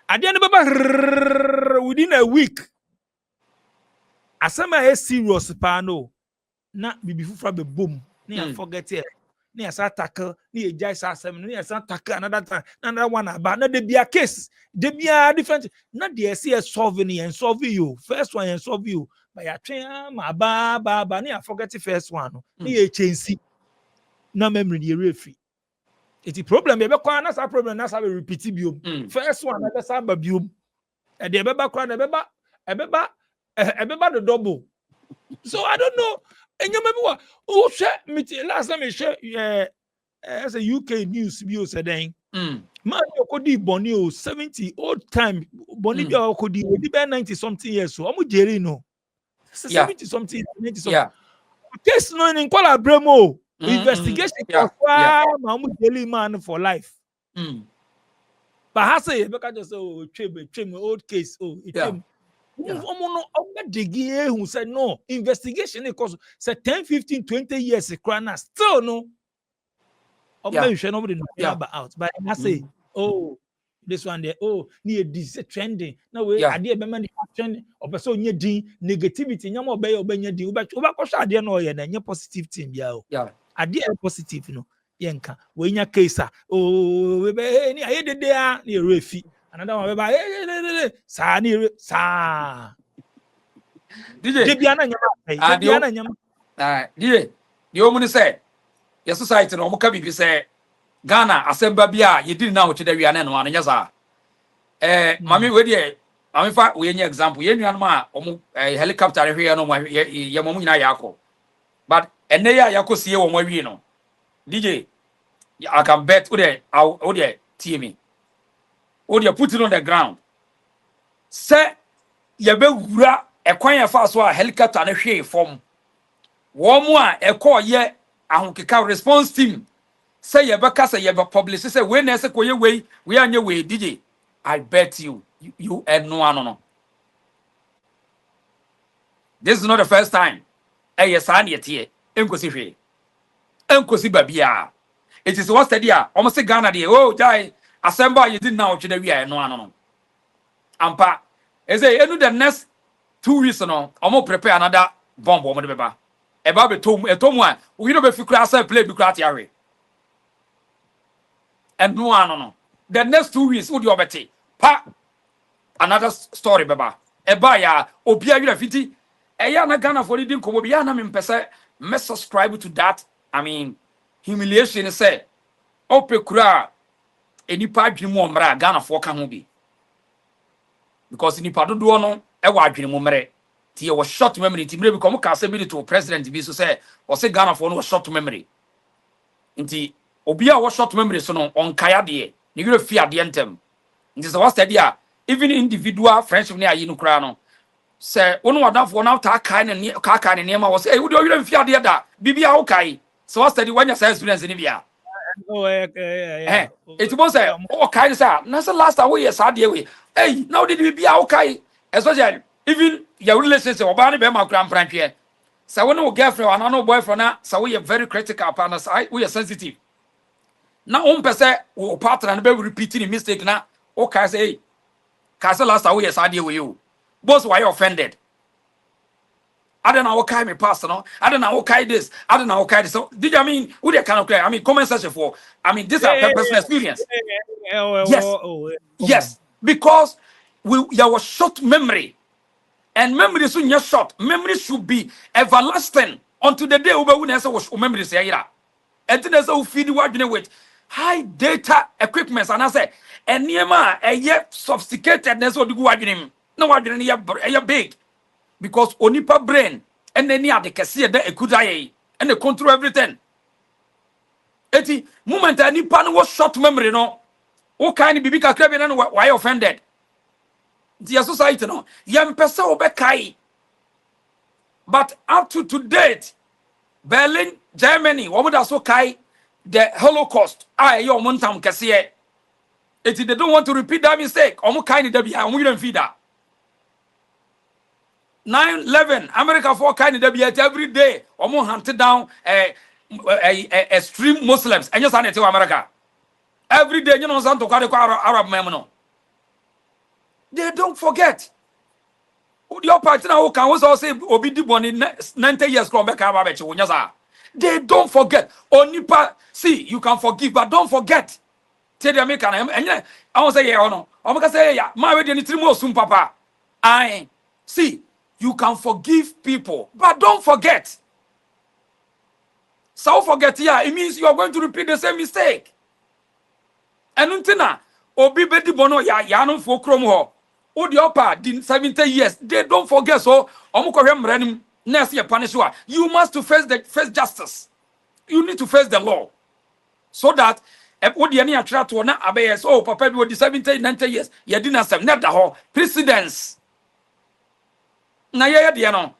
Speaker 3: I didn't ever within a week. As some I serious pano, not be before the boom. Near forget it. Near sa tackle, near jazz assembly, near sa tackle another one about not the be a case. They be a different, not the CS solving and solve you. First one and solve you. By a train, my ba near forget the first one. Near change. No memory, the referee. It's a problem. That's a problem. That's how we repeat it. First one, that's a biome. And the beba crown, the double. So I don't know. And you remember what? Oh, share me last time I share as a UK news bio said man you could be Bonnie 70 old time Bonnie could be 90 something years so I'm Jerry no 70 something 90 something case no in Kuala Bremo investigation I'm Jerry man for life but I say because just trim old case who said no investigation because say 10 15 20 years still no nobody know about but I say this one there near this trending no way idea be man trending or person negativity nyam obey din uba ko idea no ye na positive thing bia idea positive no yenka we nya case we be ni aye de there na refi another one be sa DJ bia na nyam
Speaker 1: DJ the omuni say your society no omuka bibi say Ghana asemba bia ye did now to the wiane no anya sa mami we dey mami fa we nya example ye nuan ma omu helicopter hwe no ye momu nyina yakọ but ene ya yakosie wo mwawie no DJ I can bet o dey tie me o dey put it on the ground say ye be wura ekwan ya fa so a helicopter na hwe form wo mu a ekọ ye ahonkeka response team say ye beka say ye be publish say we na say koye we anye we DJ. I bet you no ano. This is not the first time. Yes, I need here. Enkosi hwe. Enkosi babia. It is what steady almost say Ghana dey. Oh, jai assemble you did now twe we no ano. Ampa. Say enu the next 2 weeks no, omo prepare another bomb omo de beba. Eba be tom etomu a, we no be fi kura say play bi kura ti awe. And no ano. The next 2 weeks udi obeti. Pa another story beba. Eba ya obi ayu fiti. Eya na Ghana for reading komo bi ya na me mpese me subscribe to that. I mean, humiliation say ope kura enipa adwemu omra Ghana for ka ho bi. Because enipa dodo no e wa adwemu mre. Ti e was short memory ti mre bi komo ka say bi to president bi so say o say Ghana for no was short memory. Nti obi a was short memory so no on kaya de ne yure fi ade ntem. Nti so was steady a even individual friendship ne ayi no kra no say wonu wadafo na ta kai ne nema was say we do yure fi ade da bibia wo kai so was steady wanya say experience ni bia.
Speaker 3: Oh
Speaker 1: It was say o kai say na say last time we yes ade we hey now did bibia wo kai especially even your relationship oba ne be ma kra mprantwe say wonu girlfriend and no boyfriend na say we very critical partners we are sensitive. Na pese o partner na be repeating the mistake na o ka say hey ka say last time yes ade we you boss why you offended I don't know what kind of pastor no I don't know what kind this I don't know what kind so did you mean who they kind of clear I mean comment section for I mean this is a personal experience. Yes because your short memory and memory is not short memory should be everlasting until the day we will say memory say ira and then so feed what with high data equipment and I say and niema yet sophisticatedness or the wadwin no wadwin ya big because onipa brain and any other kese da ekudaye and they control everything eti moment anipa no was short memory no o kind bibi kakra bi na why offended the society no yam pesa obekai but up to date Berlin Germany what would so kai the Holocaust your montam kese eti they don't want to repeat that mistake omo kind da bia omo yire feed that 9/11 America for kind of every day omo hunted down extreme Muslims and you say America every day you know santo kwade kwa Arab men no they don't forget your partner who can also say obi di boni 90 years come back aba beche wonya sa they don't forget onipa see you can forgive but don't forget tell the American and I won't say yeah or no omo ka say yeah ma we dey ni trimu osum papa I see you can forgive people, but don't forget. So forget, yeah, it means you are going to repeat the same mistake. And untina, obi bedi bono ya no for kromo. O the upper din 70 years. They don't forget so. Omukohem renim next year punishwa. You must to face justice. You need to face the law. So that what the any attract to na abayes oh papa be 70 90 years. Ya dina sem net da ho precedence. Na ye de no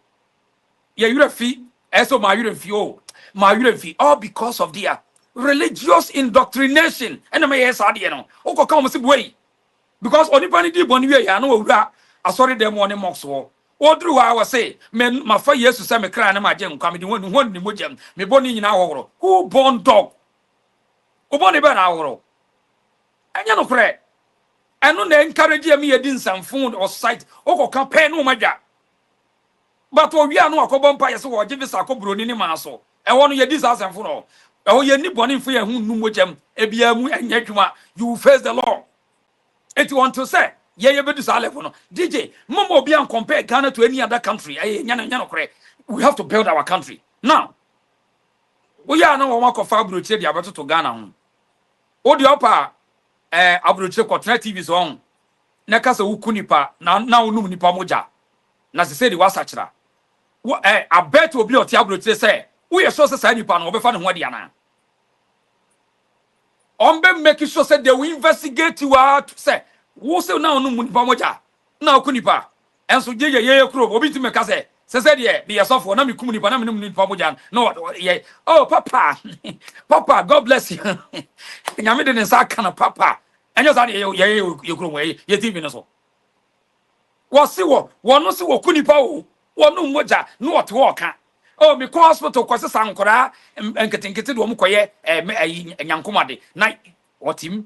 Speaker 1: ye yurefi eso ma yurefi oh ma yurefi all because of their religious indoctrination and me yes ade no o ko come say boy because onipa ni di boni we ya no owura asori dem woni moxo o dru wa wa say me ma fa yesu say me kra na ma je nkwa me di wonu hon ni mojam me boni nyina ahoro who born dog o boni be na ahoro anya no kre eno na encourage me ye di nsamfo or site o ko ka pe no maja but we are no akobo mpa yeso wo give sa akobroni ni ma so e wono ye disasemfo no e ho ye ni boni mfo ye hu nu mojam e bia mu anya dwuma you face the law it want to say ye be dis level no DJ mama obi an compare Ghana to any other country nya no kore we have to build our country now we are no one ko fa abrochire dia beto to Ghana ho o di opa abrochire ko TV so on na kasa wukunipa na unum nipa moja na se say di wasachira I bet obi oti abrochire say we are sure say nipa no obefa ne ho dia na on be make sure say they will investigate you out say wo say na unum nipa moja na okunipa enso ye kro obi ti meka say said yeah, be yourself for na me kum nipa na me num nipa mojan. No, yeah. Oh, papa. Papa, God bless you. Nyame de nsa kana papa. Enyo sa ye kuro we ye TV no so. Wo si wo no si wo kunipa o. Wo no moja no what wo ka. Oh, me call hospital kwase sankora enketenkete de wo mkoye nyankomade. Na wotim.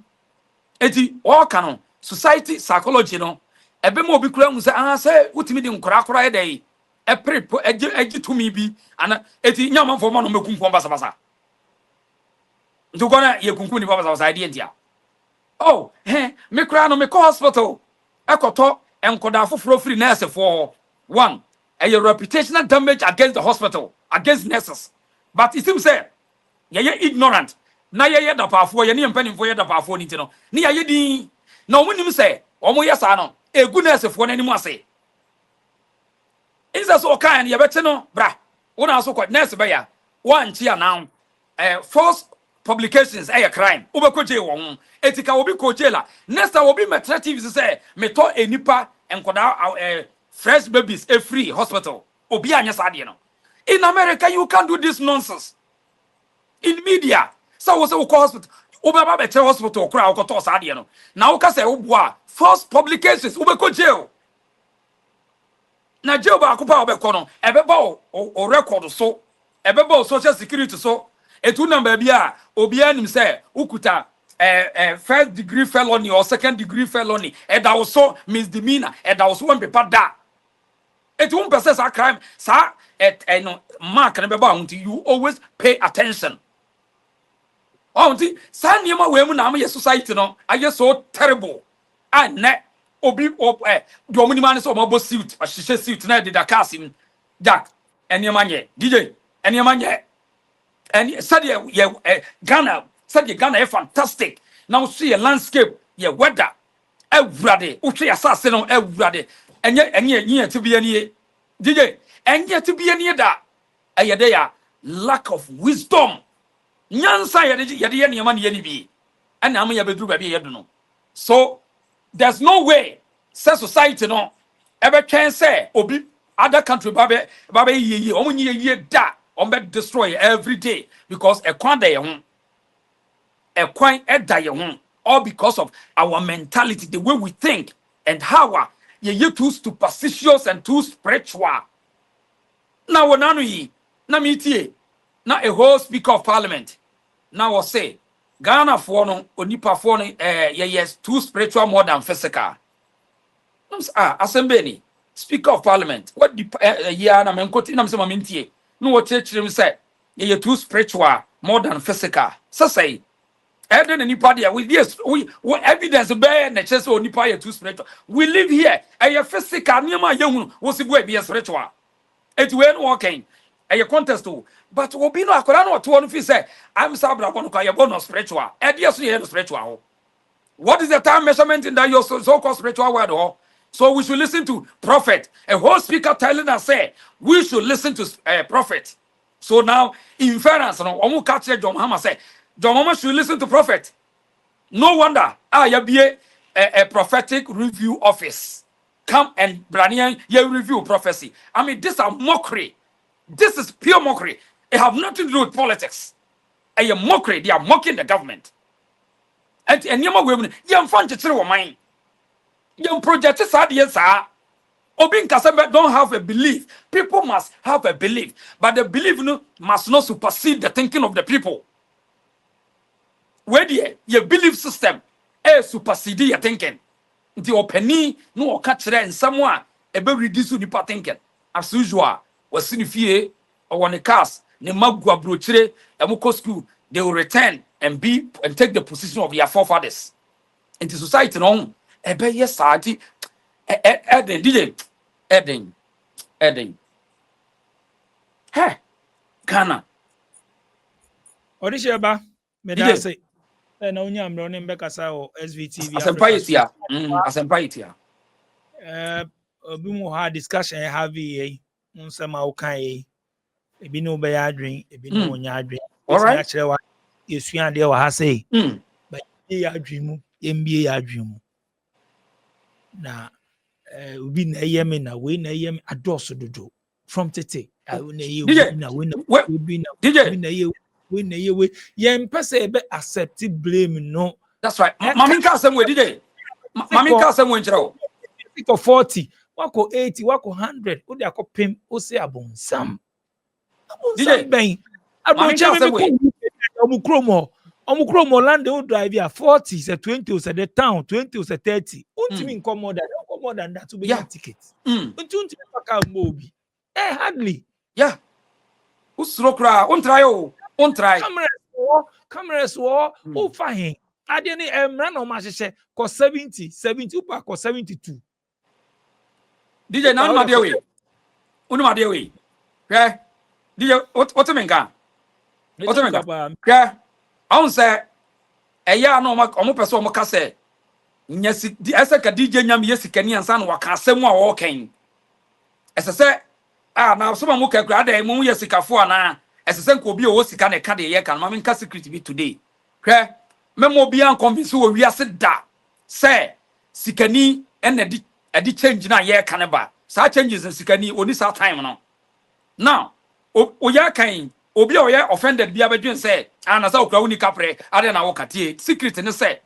Speaker 1: Eti wo ka no society psychology no ebe mo obi kura mu se wutimi de nkora e dey e prepo egi tumi bi ana eti nyama fo ma no mekunkum basa ndugona ye kunkum ni basa ide ntia oh me kura no me call hospital ekoto enkoda foforo free nurse for one a reputational damage against the hospital against nurses but it seems say ye ignorant na ye da paafo ye ne mpanimfo ye da paafo ni ti no ne ye din na omunim say omo ye sa no egu nurse fo na nimu ase inza so kan ye bete no bra wona so kwa nurse be ya one chia now false publications a crime ubekoje won etika obi koje la next time obi metratives say me to enipa enkoda fresh babies a free hospital obi anya sade no in America you can't do this nonsense in media so we say we call hospital obi ba be hospital kura okoto sade no na wo ka say wo boa false publications ubekoje na jail ba akupa obekọ no ebeba o record so ebeba o social security so etu number bia obi anim say ukuta first degree felony or second degree felony eda wo so misdemeanor eda wo so one paper da etu un person sa crime sa no mark na beba until you always pay attention until sa niema we mu na am society no aye so terrible and obi the omni so mabo suit a shisha suit na de da kasim jack eniemanye DJ eniemanye and said Ghana said Ghana is fantastic now see a landscape ye weather everybody uche asase no everybody enye to be any DJ enye to be any da ayede ya lack of wisdom nyansa yede eniema ne ye bi and am ya bedru ba bi ye do no so there's no way say society no ever can say obi other country babe ye omunye ye da be destroy every day because e kwan da ye ho e kwan e da ye ho all because of our mentality the way we think and how ye too superstitious and too spiritual now wonanu yi na metie na a whole speaker of parliament now will say Ghana for no onipa for no yes too spiritual more than physical. Assembly speaker of parliament what the year na menkoti na mse mentie no what church him say ye too spiritual more than physical so say eden onipa there with yes we evidence bear na church onipa ye too spiritual we live here physical niam a yehunu wo sibu e spiritual it we no working contest but obi no akora no to no fi say I'm sabra kono ka ye bonus spiritual e dey so ye no spiritual what is the time measurement in that your so-called spiritual word so we should listen to prophet a whole speaker telling us say we should listen to prophet so now inference no omu catch John Mahama say John Mahama should listen to prophet no wonder ya be a prophetic review office come and Branian ye review prophecy I mean this is mockery. This is pure mockery. It have nothing to do with politics. A mockery. They are mocking the government. And yama women, young fan to throw mine. Young project is hard, yes, sir. Obin Kasamba don't have a belief. People must have a belief, but the belief must not supersede the thinking of the people. Where your belief system supersede your thinking. The opening no catch there in someone a very reduce the thinking as usual. Was in fear or one a cast, ne magua brochre, and moko school, they will return and take the position of their forefathers. Into society, no, a be yes, Sadi, Eden. Hey, Ghana.
Speaker 3: Odisheba, Medase, and only I'm running back as our SVTV.
Speaker 1: As empire.
Speaker 3: We had discussion heavy. Some okay, a be no by drink, a be no yardring. All right, actually, is you and there say, but a dream, MBA dream. Now, we na yemen away na yem a dosso do. from tete. Accept blame no.
Speaker 1: That's right. Mami ka some way DJ. Mami ka some way nchiro.
Speaker 3: Ko 40, wako 80, wako 100. Wo dey akopem, wo say abonsam.
Speaker 1: DJ
Speaker 3: ben.
Speaker 1: Mami ka some way.
Speaker 3: Omukromo land they drive here 40, say 20, say the town 20, say 30. Untimi nko more than that to be tickets. Untimi paka mobi. Hardly.
Speaker 1: Yeah. Usrokra, on try.
Speaker 3: Cameras war, fine. I didn't run on my share, cost 70, upa cost 72.
Speaker 1: DJ, now my dear way. My dear way. Yeah. DJ, what a menka? What a menka? Yeah. I won't say, a ya no, my person, Mocase. Yes, the Esaka DJ Yam, yes, Kenny and San Waka, somewhere walking. As I said, now someone will grad a moon, yes, Cafuana. As a senko be a wasika can ye can mammy secret be today. Cray, Memo beyond convince who we are said that. Say, Sikani and a change in a year cannaba. Such changes in Sikani only sa time now. Now, Oya kain, Obi Oya offended be a say, and as our crowny capre, I don't know what secret and say.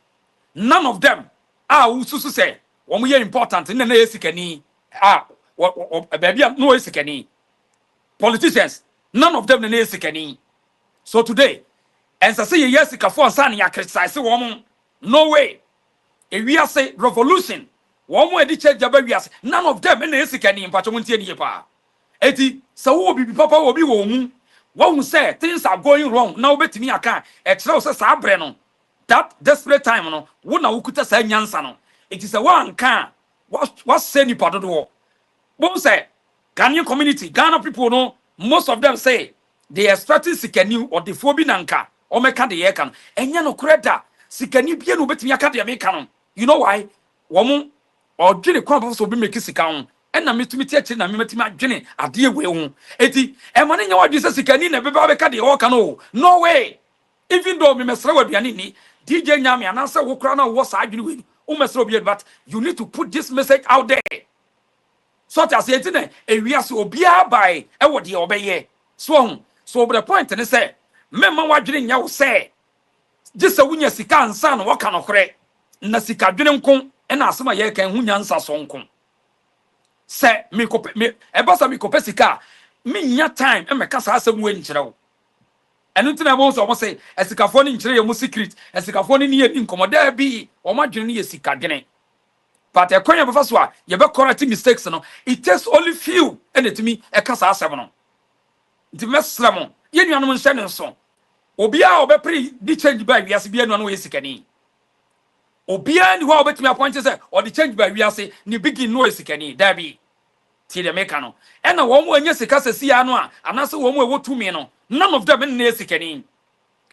Speaker 1: None of them are who say, when we are important in the Sikani, baby, no Sikani. Politicians. None of them the Sikani. So today, and say yes, for son ya criticize woman. No way. If we are say revolution, one way the change jababias, none of them in the Sikani in Pachamunti and Yepa. Eti, so will be papa will be woman. One who say things are going wrong. Now bet me I can't extra sabreno. That desperate time no, wuna ukuta say nyansano. It is a one can what say ni padodo. Bon say Ghanaian community, Ghana people know. Most of them say they expecting Sikani or the phobia nanka or make the yekan. And you know, creda Sikani piano bet me a cat the You know why? Woman or Jenny Crumbles will be making Sikan. And I meet me teaching and meet my Jenny a dear way. Eti, and when you want Jesus Sikani never cat the orcano. No way. Even though me must throw be an inni, DJ Yami and answer who crown was I doing. But you need to put this message out there. Such as it a we are so be by a what you obey. So the point and say, Memma what didn't you say? Just a winner sikan son, what can of cray? Nasika didn't come and ask my year can win answer song. Say, me, a boss of me copesica, me your time and my casa some win channel. And until I almost say, as a caphone in Chile, secret, as a caphone near income, there be, or my junior sika. But a coin of us, you have correcting mistakes. No, it takes only few, and it to me a casa seven. The mess slamon, you know, sending song. Obia or pretty the change by we as be one way sikani. Obia who bet me appointed or the change by we as say, ni begin no sikani, there be. Till the mecano. And a woman, yes, a casa sianoa, and also one way 2 men. None of them in the sikani.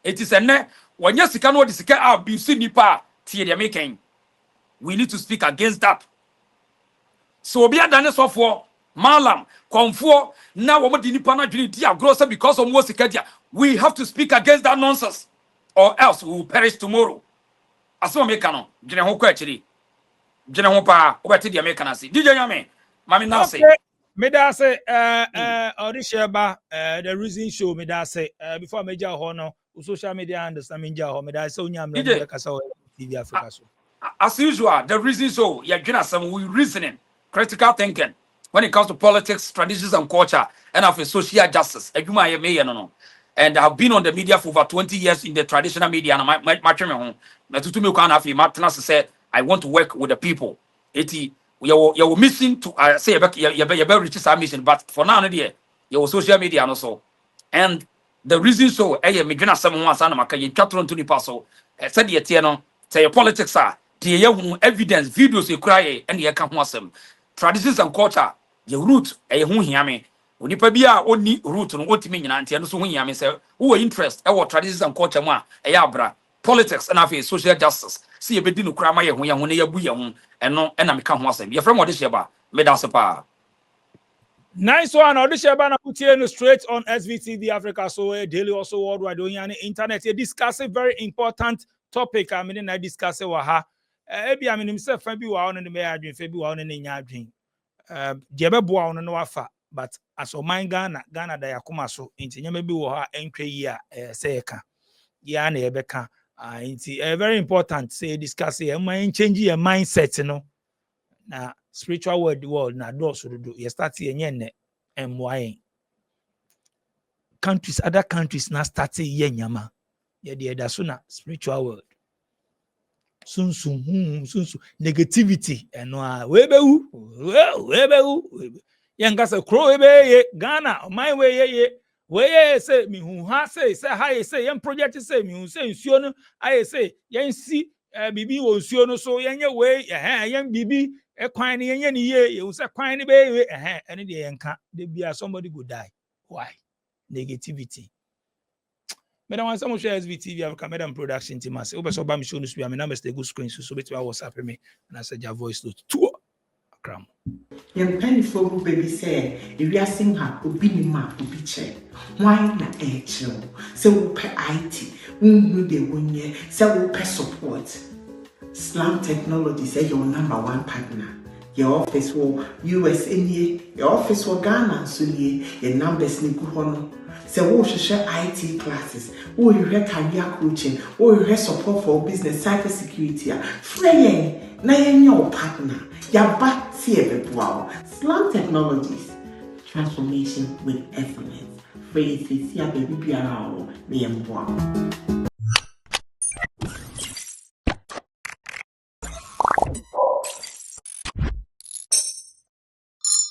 Speaker 1: It is a net when yes, you cannot discard our be seen pa, till the making. We need to speak against that. So be a dance of war, Malam, Comfort, now what did Nipana Dia grosser because of Mosikadia. We have to speak against that nonsense, or else we will perish tomorrow. As well, Mecano, General Quetchery, General Pa, over to the Americanasi. DJ Yame, Mammy now say,
Speaker 3: Meda say, Odisheba, the reason show me that say, before Major Honor, social media understand Minja, Meda so Yam, TV Africa.
Speaker 1: As usual, the reason so, you're getting some reasoning, critical thinking when it comes to politics, traditions, and culture, and of social justice. And I've been on the media for over 20 years in the traditional media. And my said, I want to work with the people. You're missing to say, you're reach our mission, but for now, you're social media and also. And the reason so, I'm going to someone you to the parcel, said the say your politics are. The evidence, videos you cry, and you can't watch them. Traditions and culture, your root, a who hear me. When you probably are only root and what mean, and so when you say, who are interest, our traditions and culture, a yabra, politics, and after social justice. See a bit in Ukraine when you're buoyant, and no, and I'm come watch them. You're from what is your made us a power.
Speaker 3: Nice one. Odisheba put you straight on SVTV Africa, so daily also worldwide on the internet. You discuss a very important topic. I mean, I discuss it. Ebi I mean himself Fabi wa on the mayor dream Fabi wa on the nya dream. Jebe boa on no afa but as o man Ghana da yakoma so nti nyame bi wo ha entwe yi a say ka ya na ebeka nti very important say discuss e man change your mindset no na spiritual world na do so do you start yenye ne emwayen countries other countries na start ye nyama ye de da so na spiritual world sunsun negativity eno a webewu yenga se kro webe Ghana my way ye say mi hu ha say ha say yen project say mi hu say nsuo no aye say yen si bibi wo nsuo no so yenye we yen bibi kwan ne yenye ne ye hu say kwan ne be ene de yenka de bia somebody go die. Why? Negativity. Madam, want some share SVTV Africa Madam production team as obe so ba me show no so me na must go screen so bet WhatsApp me and I said your voice note to akram.
Speaker 6: Yem penny for baby say if you are sing her obi ni ma obi che why na chill say we pay IT who dey wonye say we pay support Slam Technology say your number one partner. Your office will US in here, your office will Ghana so your numbers ni go hono. Say we should share IT classes, we have career coaching, we have support for business cyber security. Free na your partner. Yaba see wow. Slam Technologies, transformation with excellence. Free is baby biara me wow.